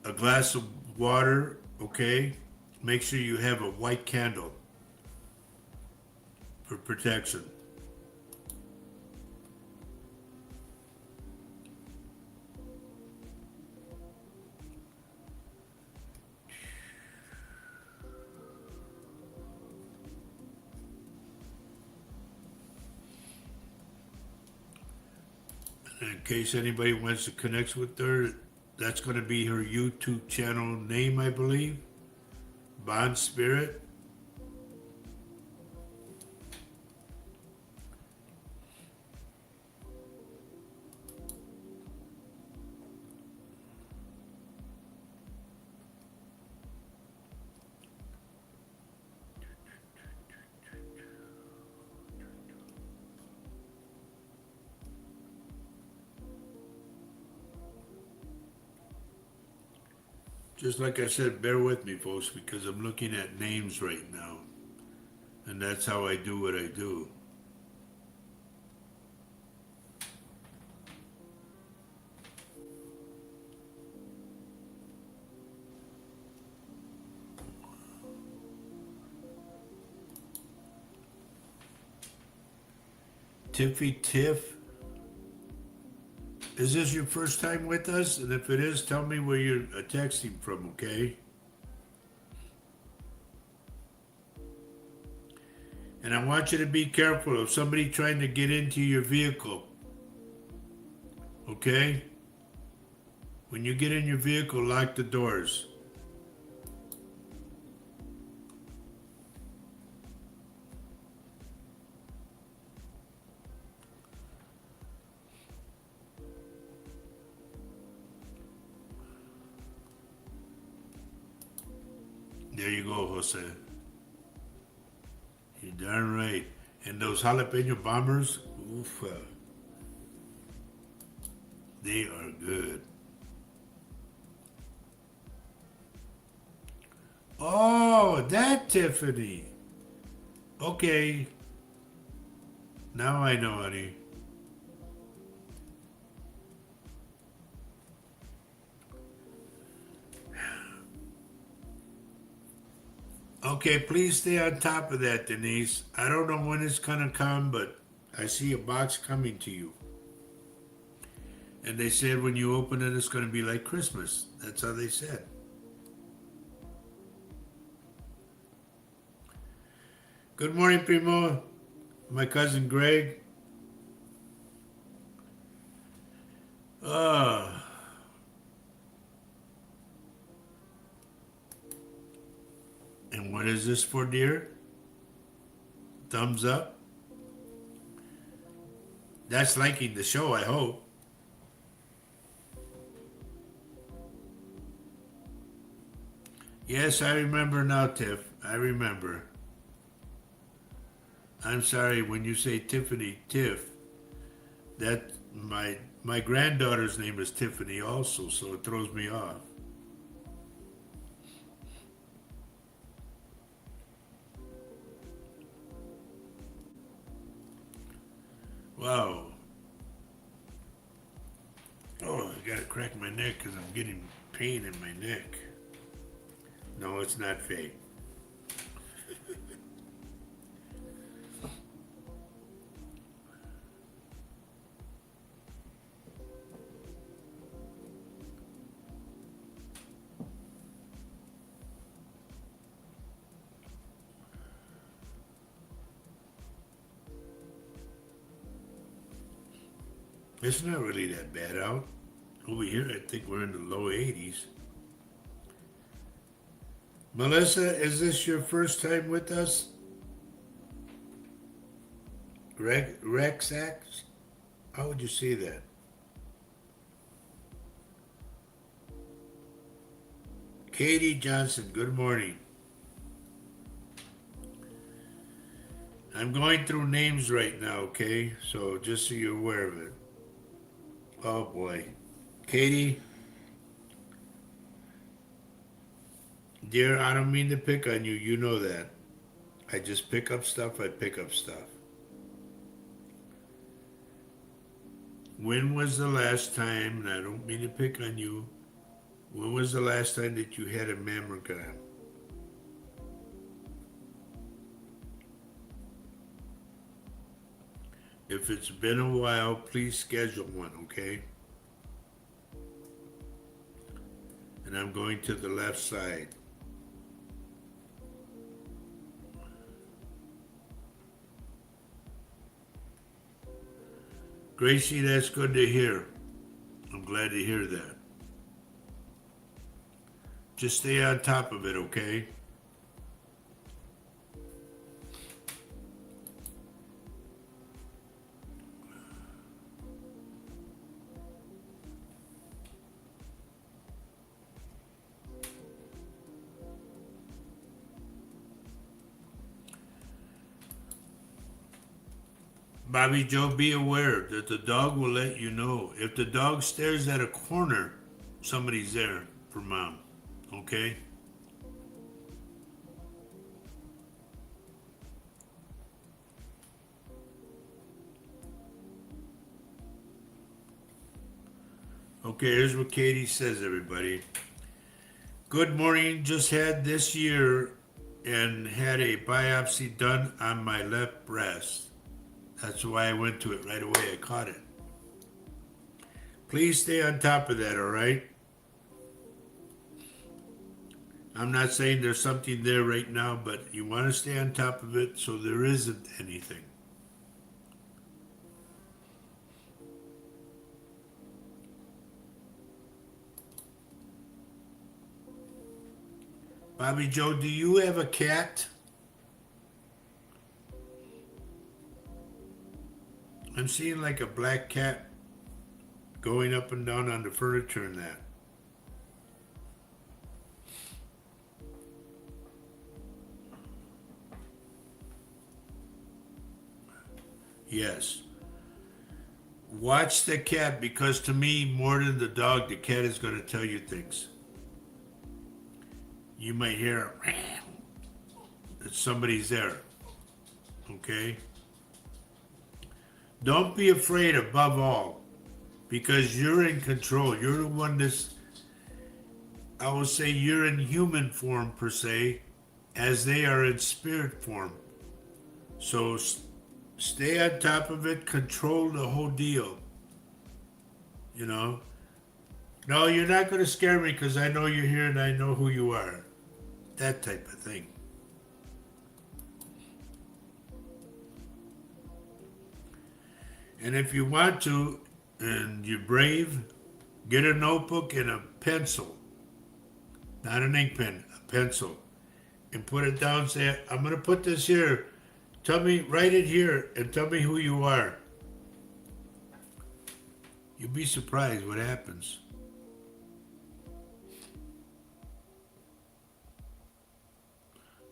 a glass of water, okay? Make sure you have a white candle for protection. In case anybody wants to connect with her, that's going to be her YouTube channel name, I believe. Bond Spirit. Just like I said, bear with me, folks, because I'm looking at names right now. And that's how I do what I do. Tiffy Tiff. Is this your first time with us? And if it is, tell me where you're texting from, okay? And I want you to be careful of somebody trying to get into your vehicle. Okay? When you get in your vehicle, lock the doors. There you go, Jose. You're darn right. And those jalapeno bombers, oof, they are good. Oh, that Tiffany. Okay. Now I know, honey. Okay, please stay on top of that, Denise. I don't know when it's gonna come, but I see a box coming to you. And they said when you open it, it's gonna be like Christmas. That's how they said. Good morning, Primo. My cousin Greg. Ah. And what is this for, dear? Thumbs up? That's liking the show, I hope. Yes, I remember now, Tiff. I remember. I'm sorry, when you say Tiffany, Tiff, that my granddaughter's name is Tiffany also, so it throws me off. Wow. Oh, I gotta crack my neck because I'm getting pain in my neck. No, it's not fake. It's not really that bad out. Over here, I think we're in the low 80s. Melissa, is this your first time with us? Rexax? How would you say that? Katie Johnson, good morning. I'm going through names right now, okay? So just so you're aware of it. Oh boy. Katie, dear, I don't mean to pick on you. You know that. I just pick up stuff. I pick up stuff. When was the last time, and I don't mean to pick on you, when was the last time that you had a mammogram? If it's been a while, please schedule one, okay? And I'm going to the left side. Gracie, that's good to hear. I'm glad to hear that. Just stay on top of it, okay? Bobby Joe, be aware that the dog will let you know. If the dog stares at a corner, somebody's there for mom. Okay? Okay, here's what Katie says, everybody. Good morning. Just had this year and had a biopsy done on my left breast. That's why I went to it right away. I caught it. Please stay on top of that, all right? I'm not saying there's something there right now, but you want to stay on top of it so there isn't anything. Bobby Joe, do you have a cat? I'm seeing like a black cat going up and down on the furniture and that. Yes. Watch the cat, because to me, more than the dog, the cat is going to tell you things. You might hear that somebody's there. Okay? Don't be afraid above all, because you're in control. You're the one that's, I will say, you're in human form per se, as they are in spirit form. So stay on top of it, control the whole deal. You know? No, you're not going to scare me because I know you're here and I know who you are. That type of thing. And if you want to, and you're brave, get a notebook and a pencil. Not an ink pen, a pencil. And put it down, say, I'm going to put this here. Tell me, write it here, and tell me who you are. You'll be surprised what happens.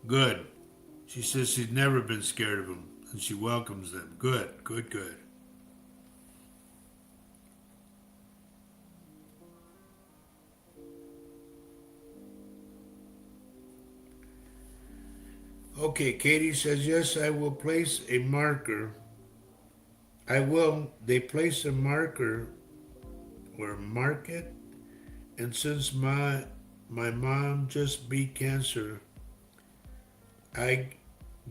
Good. She says she's never been scared of them, and she welcomes them. Good, good, good. Okay, Katie says, yes, I will place a marker. I will. They place a marker or mark it. And since my mom just beat cancer, I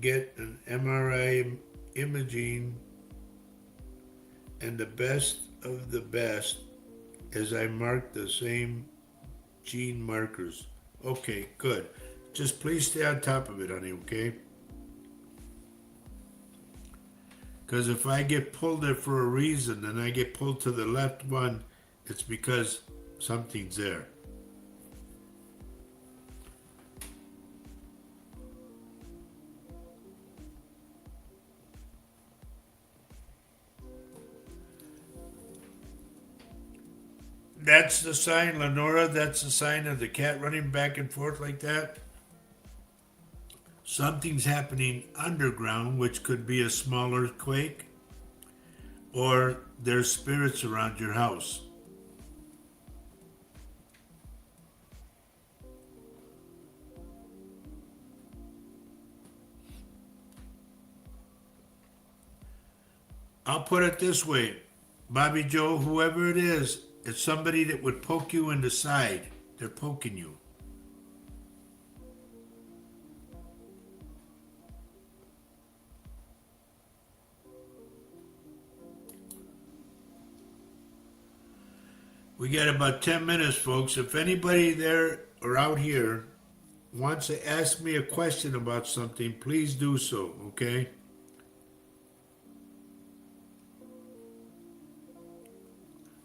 get an MRI imaging and the best of the best as I mark the same gene markers. Okay, good. Just please stay on top of it, honey, okay? Because if I get pulled there for a reason and I get pulled to the left one, it's because something's there. That's the sign, Lenora. That's the sign of the cat running back and forth like that. Something's happening underground, which could be a small earthquake, or there's spirits around your house. I'll put it this way, Bobby Joe, whoever it is, it's somebody that would poke you in the side. They're poking you. We got about 10 minutes, folks. If anybody there or out here wants to ask me a question about something, please do so, okay?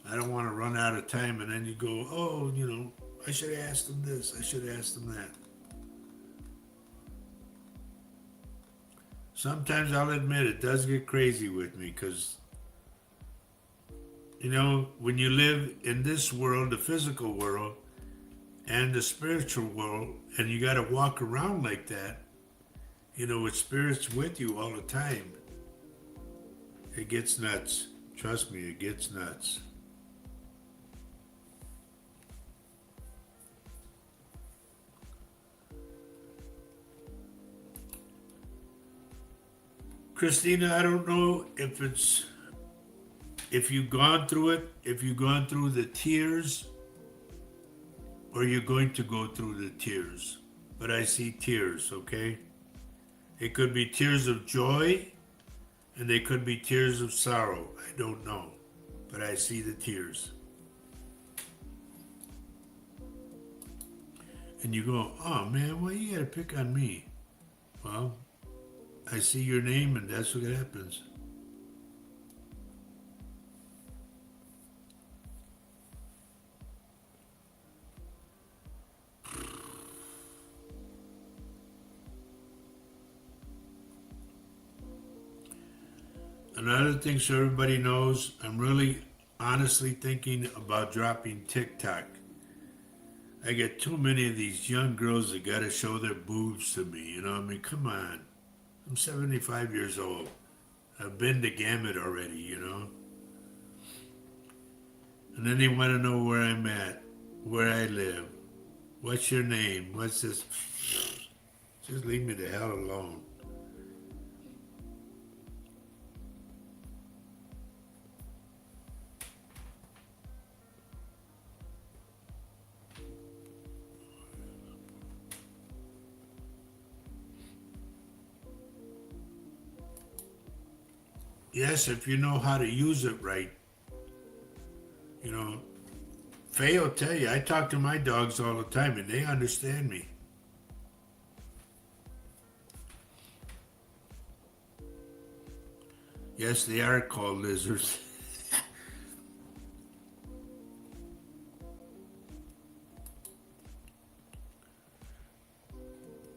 I don't want to run out of time and then you go, oh, I should have asked them this, I should have asked them that. Sometimes I'll admit it does get crazy with me because, when you live in this world, the physical world, and the spiritual world, and you got to walk around like that, with spirits with you all the time, it gets nuts. Trust me, it gets nuts. Christina, I don't know if you've gone through it, if you've gone through the tears, or you're going to go through the tears. But I see tears, okay? It could be tears of joy, and they could be tears of sorrow. I don't know. But I see the tears. And you go, oh man, why you gotta pick on me? Well, I see your name and that's what happens. Another thing so everybody knows, I'm really honestly thinking about dropping TikTok. I get too many of these young girls that gotta show their boobs to me, you know, I mean, come on. I'm 75 years old. I've been the gamut already, you know. And then they want to know where I'm at, where I live, what's your name, what's this. Just leave me the hell alone. Yes, if you know how to use it right. You know, Faye will tell you, I talk to my dogs all the time and they understand me. Yes, they are called lizards.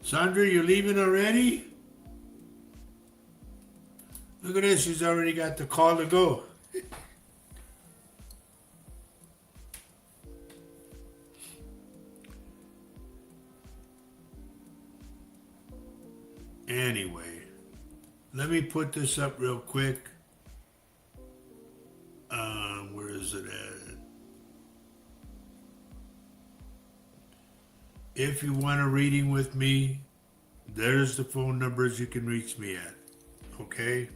Sandra, you leaving already? Look at this, she's already got the call to go. Anyway, let me put this up real quick. Where is it at? If you want a reading with me, there's the phone numbers you can reach me at. Okay?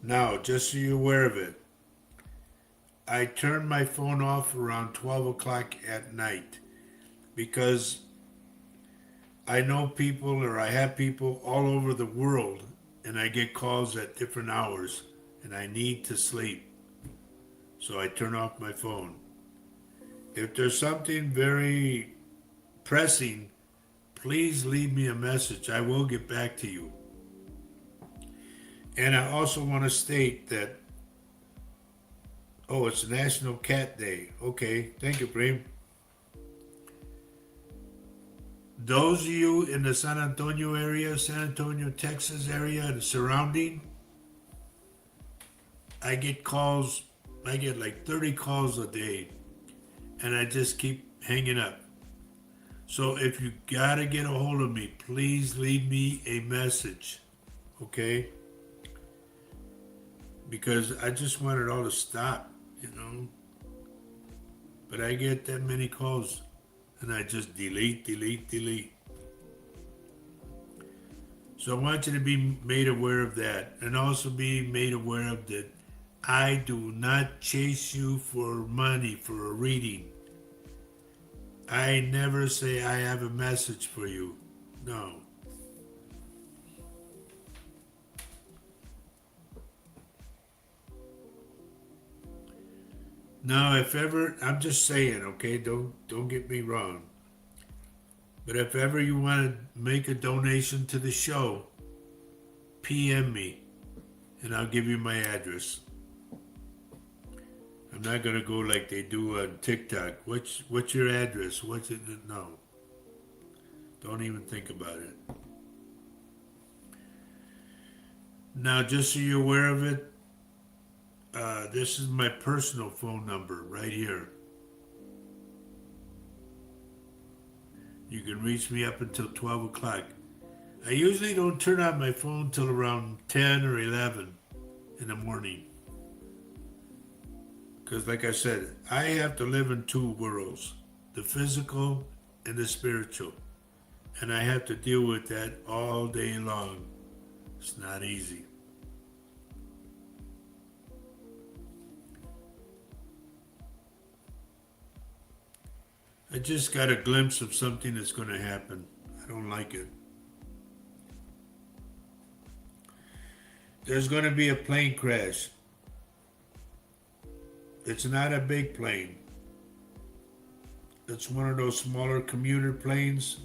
Now, just so you're aware of it, I turn my phone off around 12 o'clock at night because I know people or I have people all over the world and I get calls at different hours and I need to sleep. So I turn off my phone. If there's something very pressing, please leave me a message. I will get back to you. And I also want to state that, oh, it's National Cat Day. Okay, thank you, Prem. Those of you in the San Antonio area, San Antonio, Texas area and surrounding, I get calls, I get like 30 calls a day and I just keep hanging up. So if you gotta get a hold of me, please leave me a message, okay? Because I just want it all to stop, you know? But I get that many calls. And I just delete. So I want you to be made aware of that. And also be made aware of that I do not chase you for money for a reading. I never say I have a message for you. No. Now, if ever, I'm just saying, okay, don't get me wrong. But if ever you want to make a donation to the show, PM me, and I'll give you my address. I'm not gonna go like they do on TikTok. What's your address? What's it? No. Don't even think about it. Now, just so you're aware of it, this is my personal phone number right here. You can reach me up until 12 o'clock. I usually don't turn on my phone till around 10 or 11 in the morning. Because like I said, I have to live in two worlds, the physical and the spiritual. And I have to deal with that all day long. It's not easy. I just got a glimpse of something that's going to happen. I don't like it. There's going to be a plane crash. It's not a big plane. It's one of those smaller commuter planes.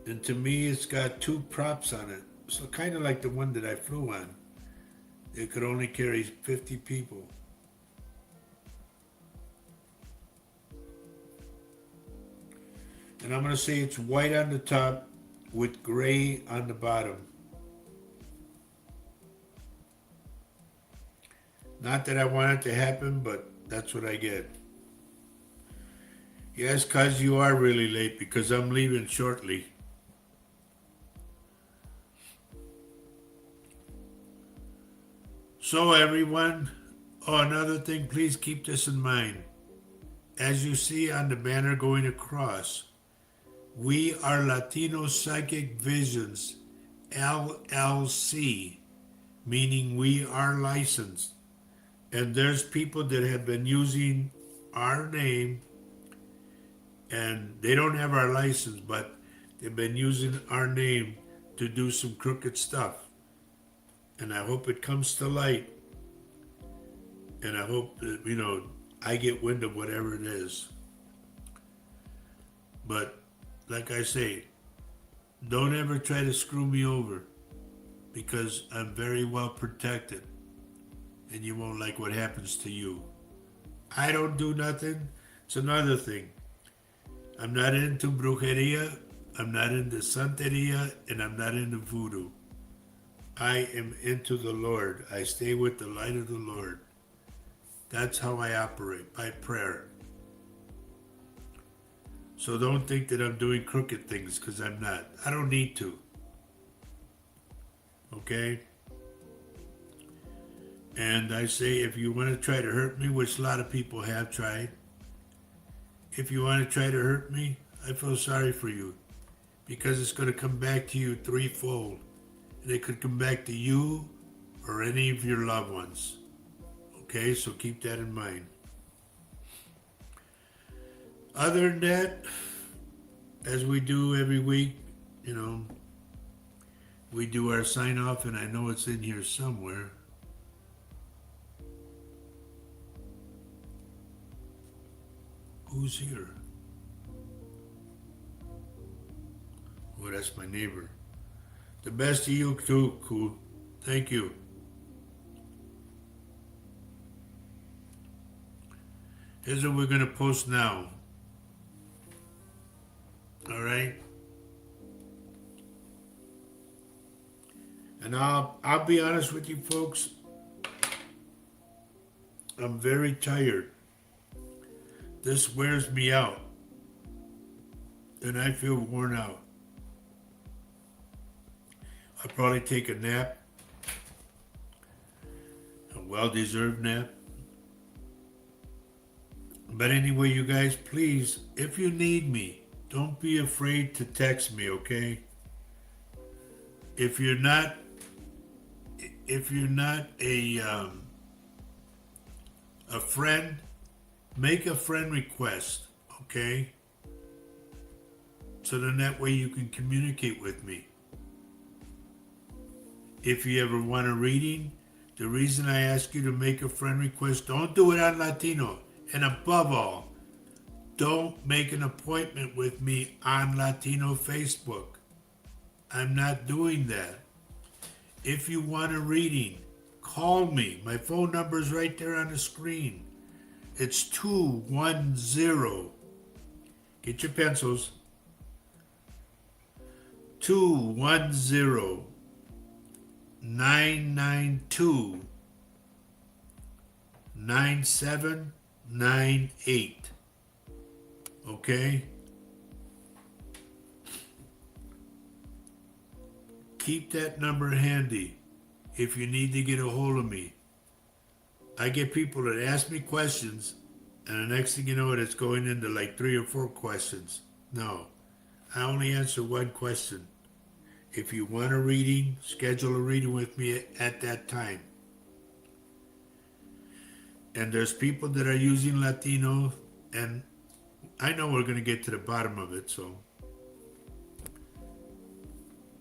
And to me, it's got two props on it. So kind of like the one that I flew on. It could only carry 50 people. And I'm going to say it's white on the top with gray on the bottom. Not that I want it to happen, but that's what I get. Yes, cuz you are really late because I'm leaving shortly. So everyone, another thing, please keep this in mind. As you see on the banner going across, we are Latino Psychic Visions, LLC, meaning we are licensed. And there's people that have been using our name, and they don't have our license, but they've been using our name to do some crooked stuff. And I hope it comes to light. And I hope that, I get wind of whatever it is. But like I say, don't ever try to screw me over because I'm very well protected and you won't like what happens to you. I don't do nothing. It's another thing. I'm not into brujeria, I'm not into santeria, and I'm not into voodoo. I am into the Lord. I stay with the light of the Lord. That's how I operate, by prayer. So don't think that I'm doing crooked things, because I'm not. I don't need to. Okay? And I say, if you want to try to hurt me, which a lot of people have tried, if you want to try to hurt me, I feel sorry for you. Because it's going to come back to you threefold. And it could come back to you or any of your loved ones. Okay, so keep that in mind. Other than that, as we do every week, we do our sign off, and I know it's in here somewhere. Who's here? Oh, that's my neighbor. The best of you too, cool. Thank you. Here's what we're gonna post now. All right. And I'll be honest with you folks. I'm very tired. This wears me out. And I feel worn out. I'll probably take a nap. A well-deserved nap. But anyway, you guys, please, if you need me, don't be afraid to text me, okay? If you're not a friend, make a friend request, okay? So then that way you can communicate with me. If you ever want a reading, the reason I ask you to make a friend request, don't do it on Latino. And above all, don't make an appointment with me on Latino Facebook. I'm not doing that. If you want a reading, call me. My phone number is right there on the screen. It's 210. Get your pencils. 210 992 9798. Okay? Keep that number handy if you need to get a hold of me. I get people that ask me questions And the next thing you know, it's going into like 3 or 4 questions. No, I only answer one question. If you want a reading, schedule a reading with me at that time. And there's people that are using Latino, and I know we're going to get to the bottom of it, so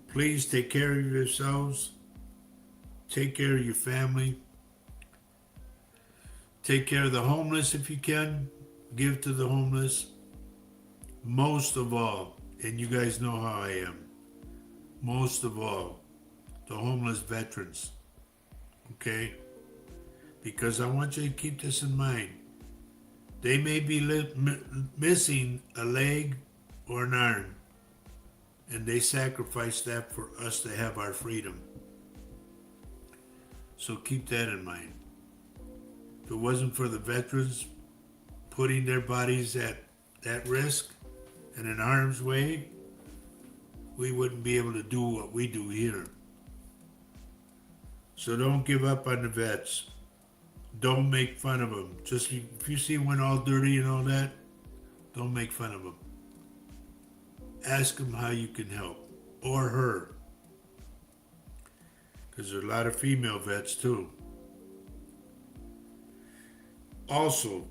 please take care of yourselves, take care of your family, take care of the homeless if you can, give to the homeless. Most of all, and you guys know how I am, most of all, the homeless veterans, okay? Because I want you to keep this in mind. They may be missing a leg or an arm, and they sacrificed that for us to have our freedom. So keep that in mind. If it wasn't for the veterans putting their bodies at risk and in harm's way, we wouldn't be able to do what we do here. So don't give up on the vets. Don't make fun of them. Just if you see one all dirty and all that, don't make fun of them. Ask them how you can help, or her. Because there are a lot of female vets too. Also,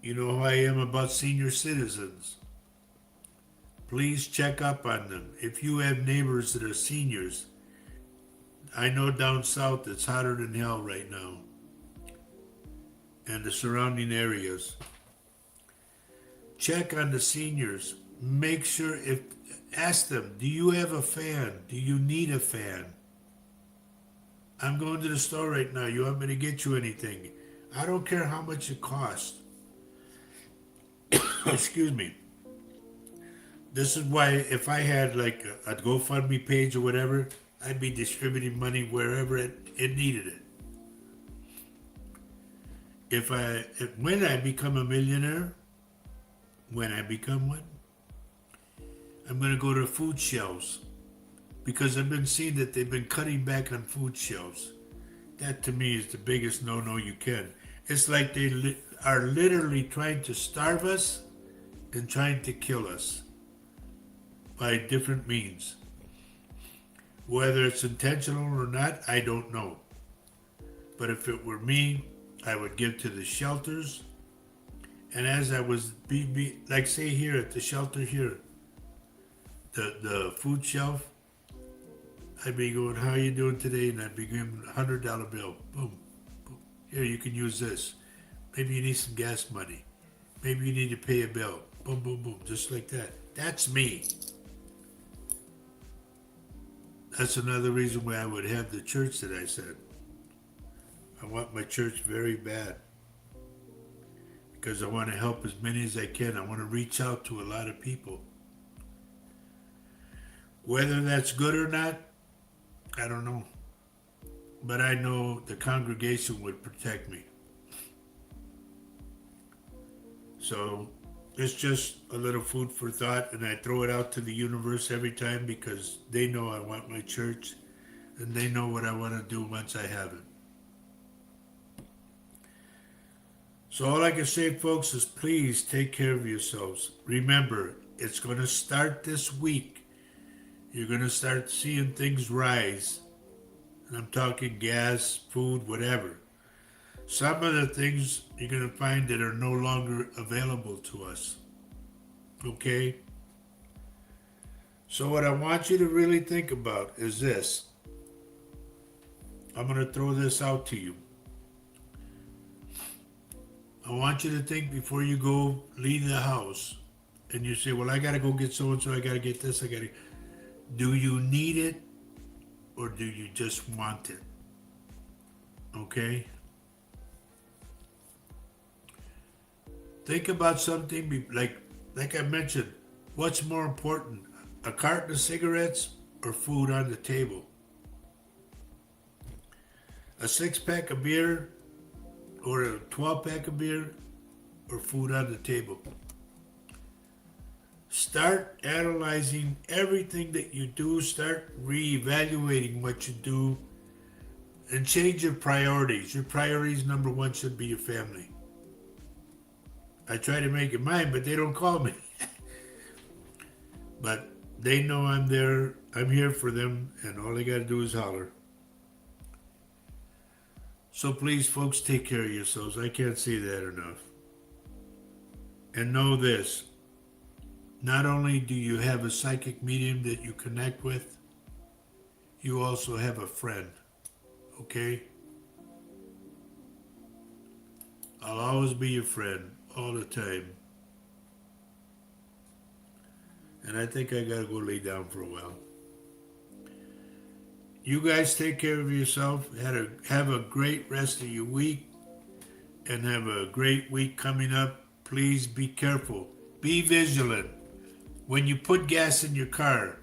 you know how I am about senior citizens. Please check up on them. If you have neighbors that are seniors, I know down south it's hotter than hell right now, and the surrounding areas. Check on the seniors. Make sure ask them, do you have a fan? Do you need a fan? I'm going to the store right now. You want me to get you anything? I don't care how much it costs. Excuse me. This is why if I had like a GoFundMe page or whatever, I'd be distributing money wherever it needed it. When I become a millionaire, when I become one, I'm going to go to food shelves, because I've been seeing that they've been cutting back on food shelves. That to me is the biggest no-no you can. It's like they are literally trying to starve us and trying to kill us by different means. Whether it's intentional or not, I don't know. But if it were me, I would give to the shelters. And as I was, like say here at the shelter here, the food shelf, I'd be going, how are you doing today? And I'd be giving a $100 bill. Boom, boom. Here, you can use this. Maybe you need some gas money. Maybe you need to pay a bill. Boom, boom, boom. Just like that. That's me. That's another reason why I would have the church that I said. I want my church very bad, because I want to help as many as I can. I want to reach out to a lot of people. Whether that's good or not, I don't know. But I know the congregation would protect me. So it's just a little food for thought, and I throw it out to the universe every time, because they know I want my church, and they know what I want to do once I have it. So all I can say, folks, is please take care of yourselves. Remember, it's going to start this week. You're going to start seeing things rise. And I'm talking gas, food, whatever. Some of the things you're going to find that are no longer available to us. Okay? So what I want you to really think about is this. I'm going to throw this out to you. I want you to think before you go leave the house, and you say, well, I got to go get so-and-so, I got to get this, do you need it, or do you just want it? Okay? Think about something like I mentioned. What's more important, a carton of cigarettes or food on the table? A 6-pack of beer or a 12-pack of beer or food on the table? Start analyzing everything that you do. Start reevaluating what you do, and change your priorities. Your priorities number one should be your family. I try to make it mine, but they don't call me. But they know I'm there. I'm here for them, and all they got to do is holler. So please, folks, take care of yourselves. I can't say that enough. And know this. Not only do you have a psychic medium that you connect with, you also have a friend. Okay? I'll always be your friend, all the time. And I think I gotta go lay down for a while. You guys take care of yourself. Have a great rest of your week. And have a great week coming up. Please be careful. Be vigilant. When you put gas in your car,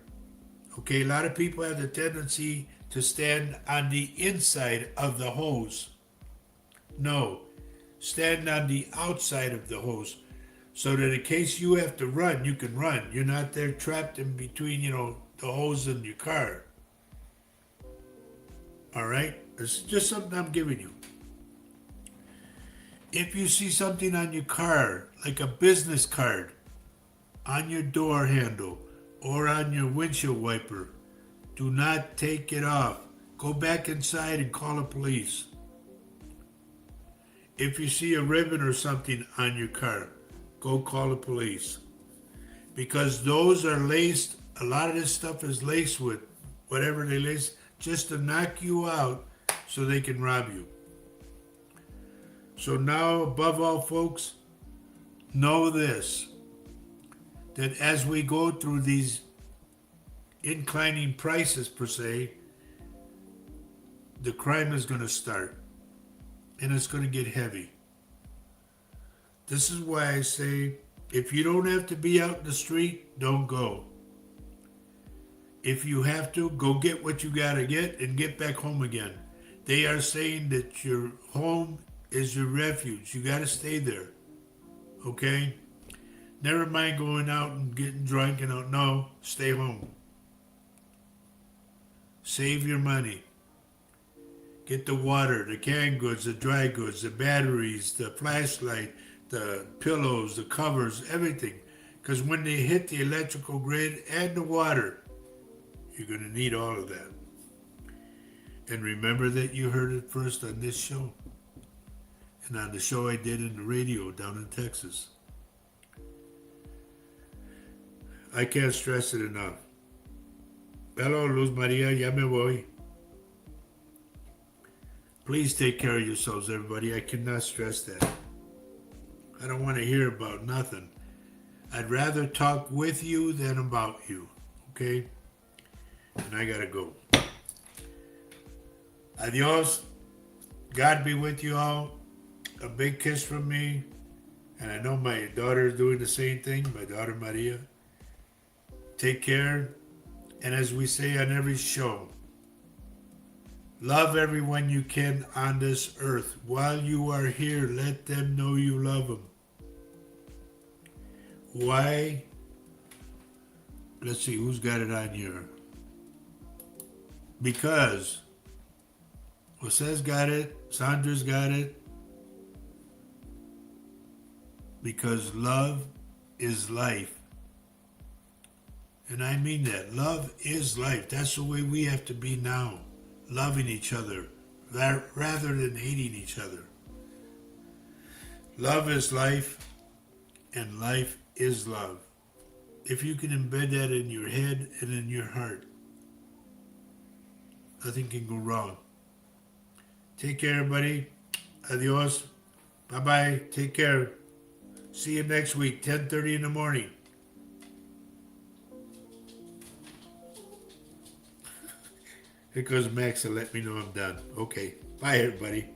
okay, a lot of people have the tendency to stand on the inside of the hose. No, stand on the outside of the hose so that in case you have to run, you can run. You're not there trapped in between, the hose and your car. All right? It's just something I'm giving you. If you see something on your car, like a business card, on your door handle or on your windshield wiper, do not take it off. Go back inside and call the police. If you see a ribbon or something on your car, go call the police. Because those are laced, a lot of this stuff is laced with whatever they lace, just to knock you out so they can rob you. So now, above all, folks, know this, that as we go through these inclining prices, per se, the crime is going to start. And it's going to get heavy. This is why I say, if you don't have to be out in the street, don't go. If you have to, go get what you got to get and get back home again. They are saying that your home is your refuge. You got to stay there. Okay? Never mind going out and getting drunk and out. No, stay home. Save your money. Get the water, the canned goods, the dry goods, the batteries, the flashlight, the pillows, the covers, everything. Because when they hit the electrical grid and the water, you're going to need all of that. And remember that you heard it first on this show. And on the show I did in the radio down in Texas. I can't stress it enough. Hello, Luz Maria, ya me voy. Please take care of yourselves, everybody. I cannot stress that. I don't want to hear about nothing. I'd rather talk with you than about you, okay? And I gotta go. Adios. God be with you all. A big kiss from me. And I know my daughter is doing the same thing, my daughter Maria. Take care. And as we say on every show, love everyone you can on this earth. While you are here, let them know you love them. Why? Let's see, who's got it on here? Because Jose's got it, Sandra's got it. Because love is life. And I mean that. Love is life. That's the way we have to be now. Loving each other rather than hating each other. Love is life, and life is love. If you can embed that in your head and in your heart, nothing can go wrong. Take care, everybody. Adios. Bye-bye. Take care. See you next week, 10:30 in the morning. Here goes Max to let me know I'm done. Okay. Bye, everybody.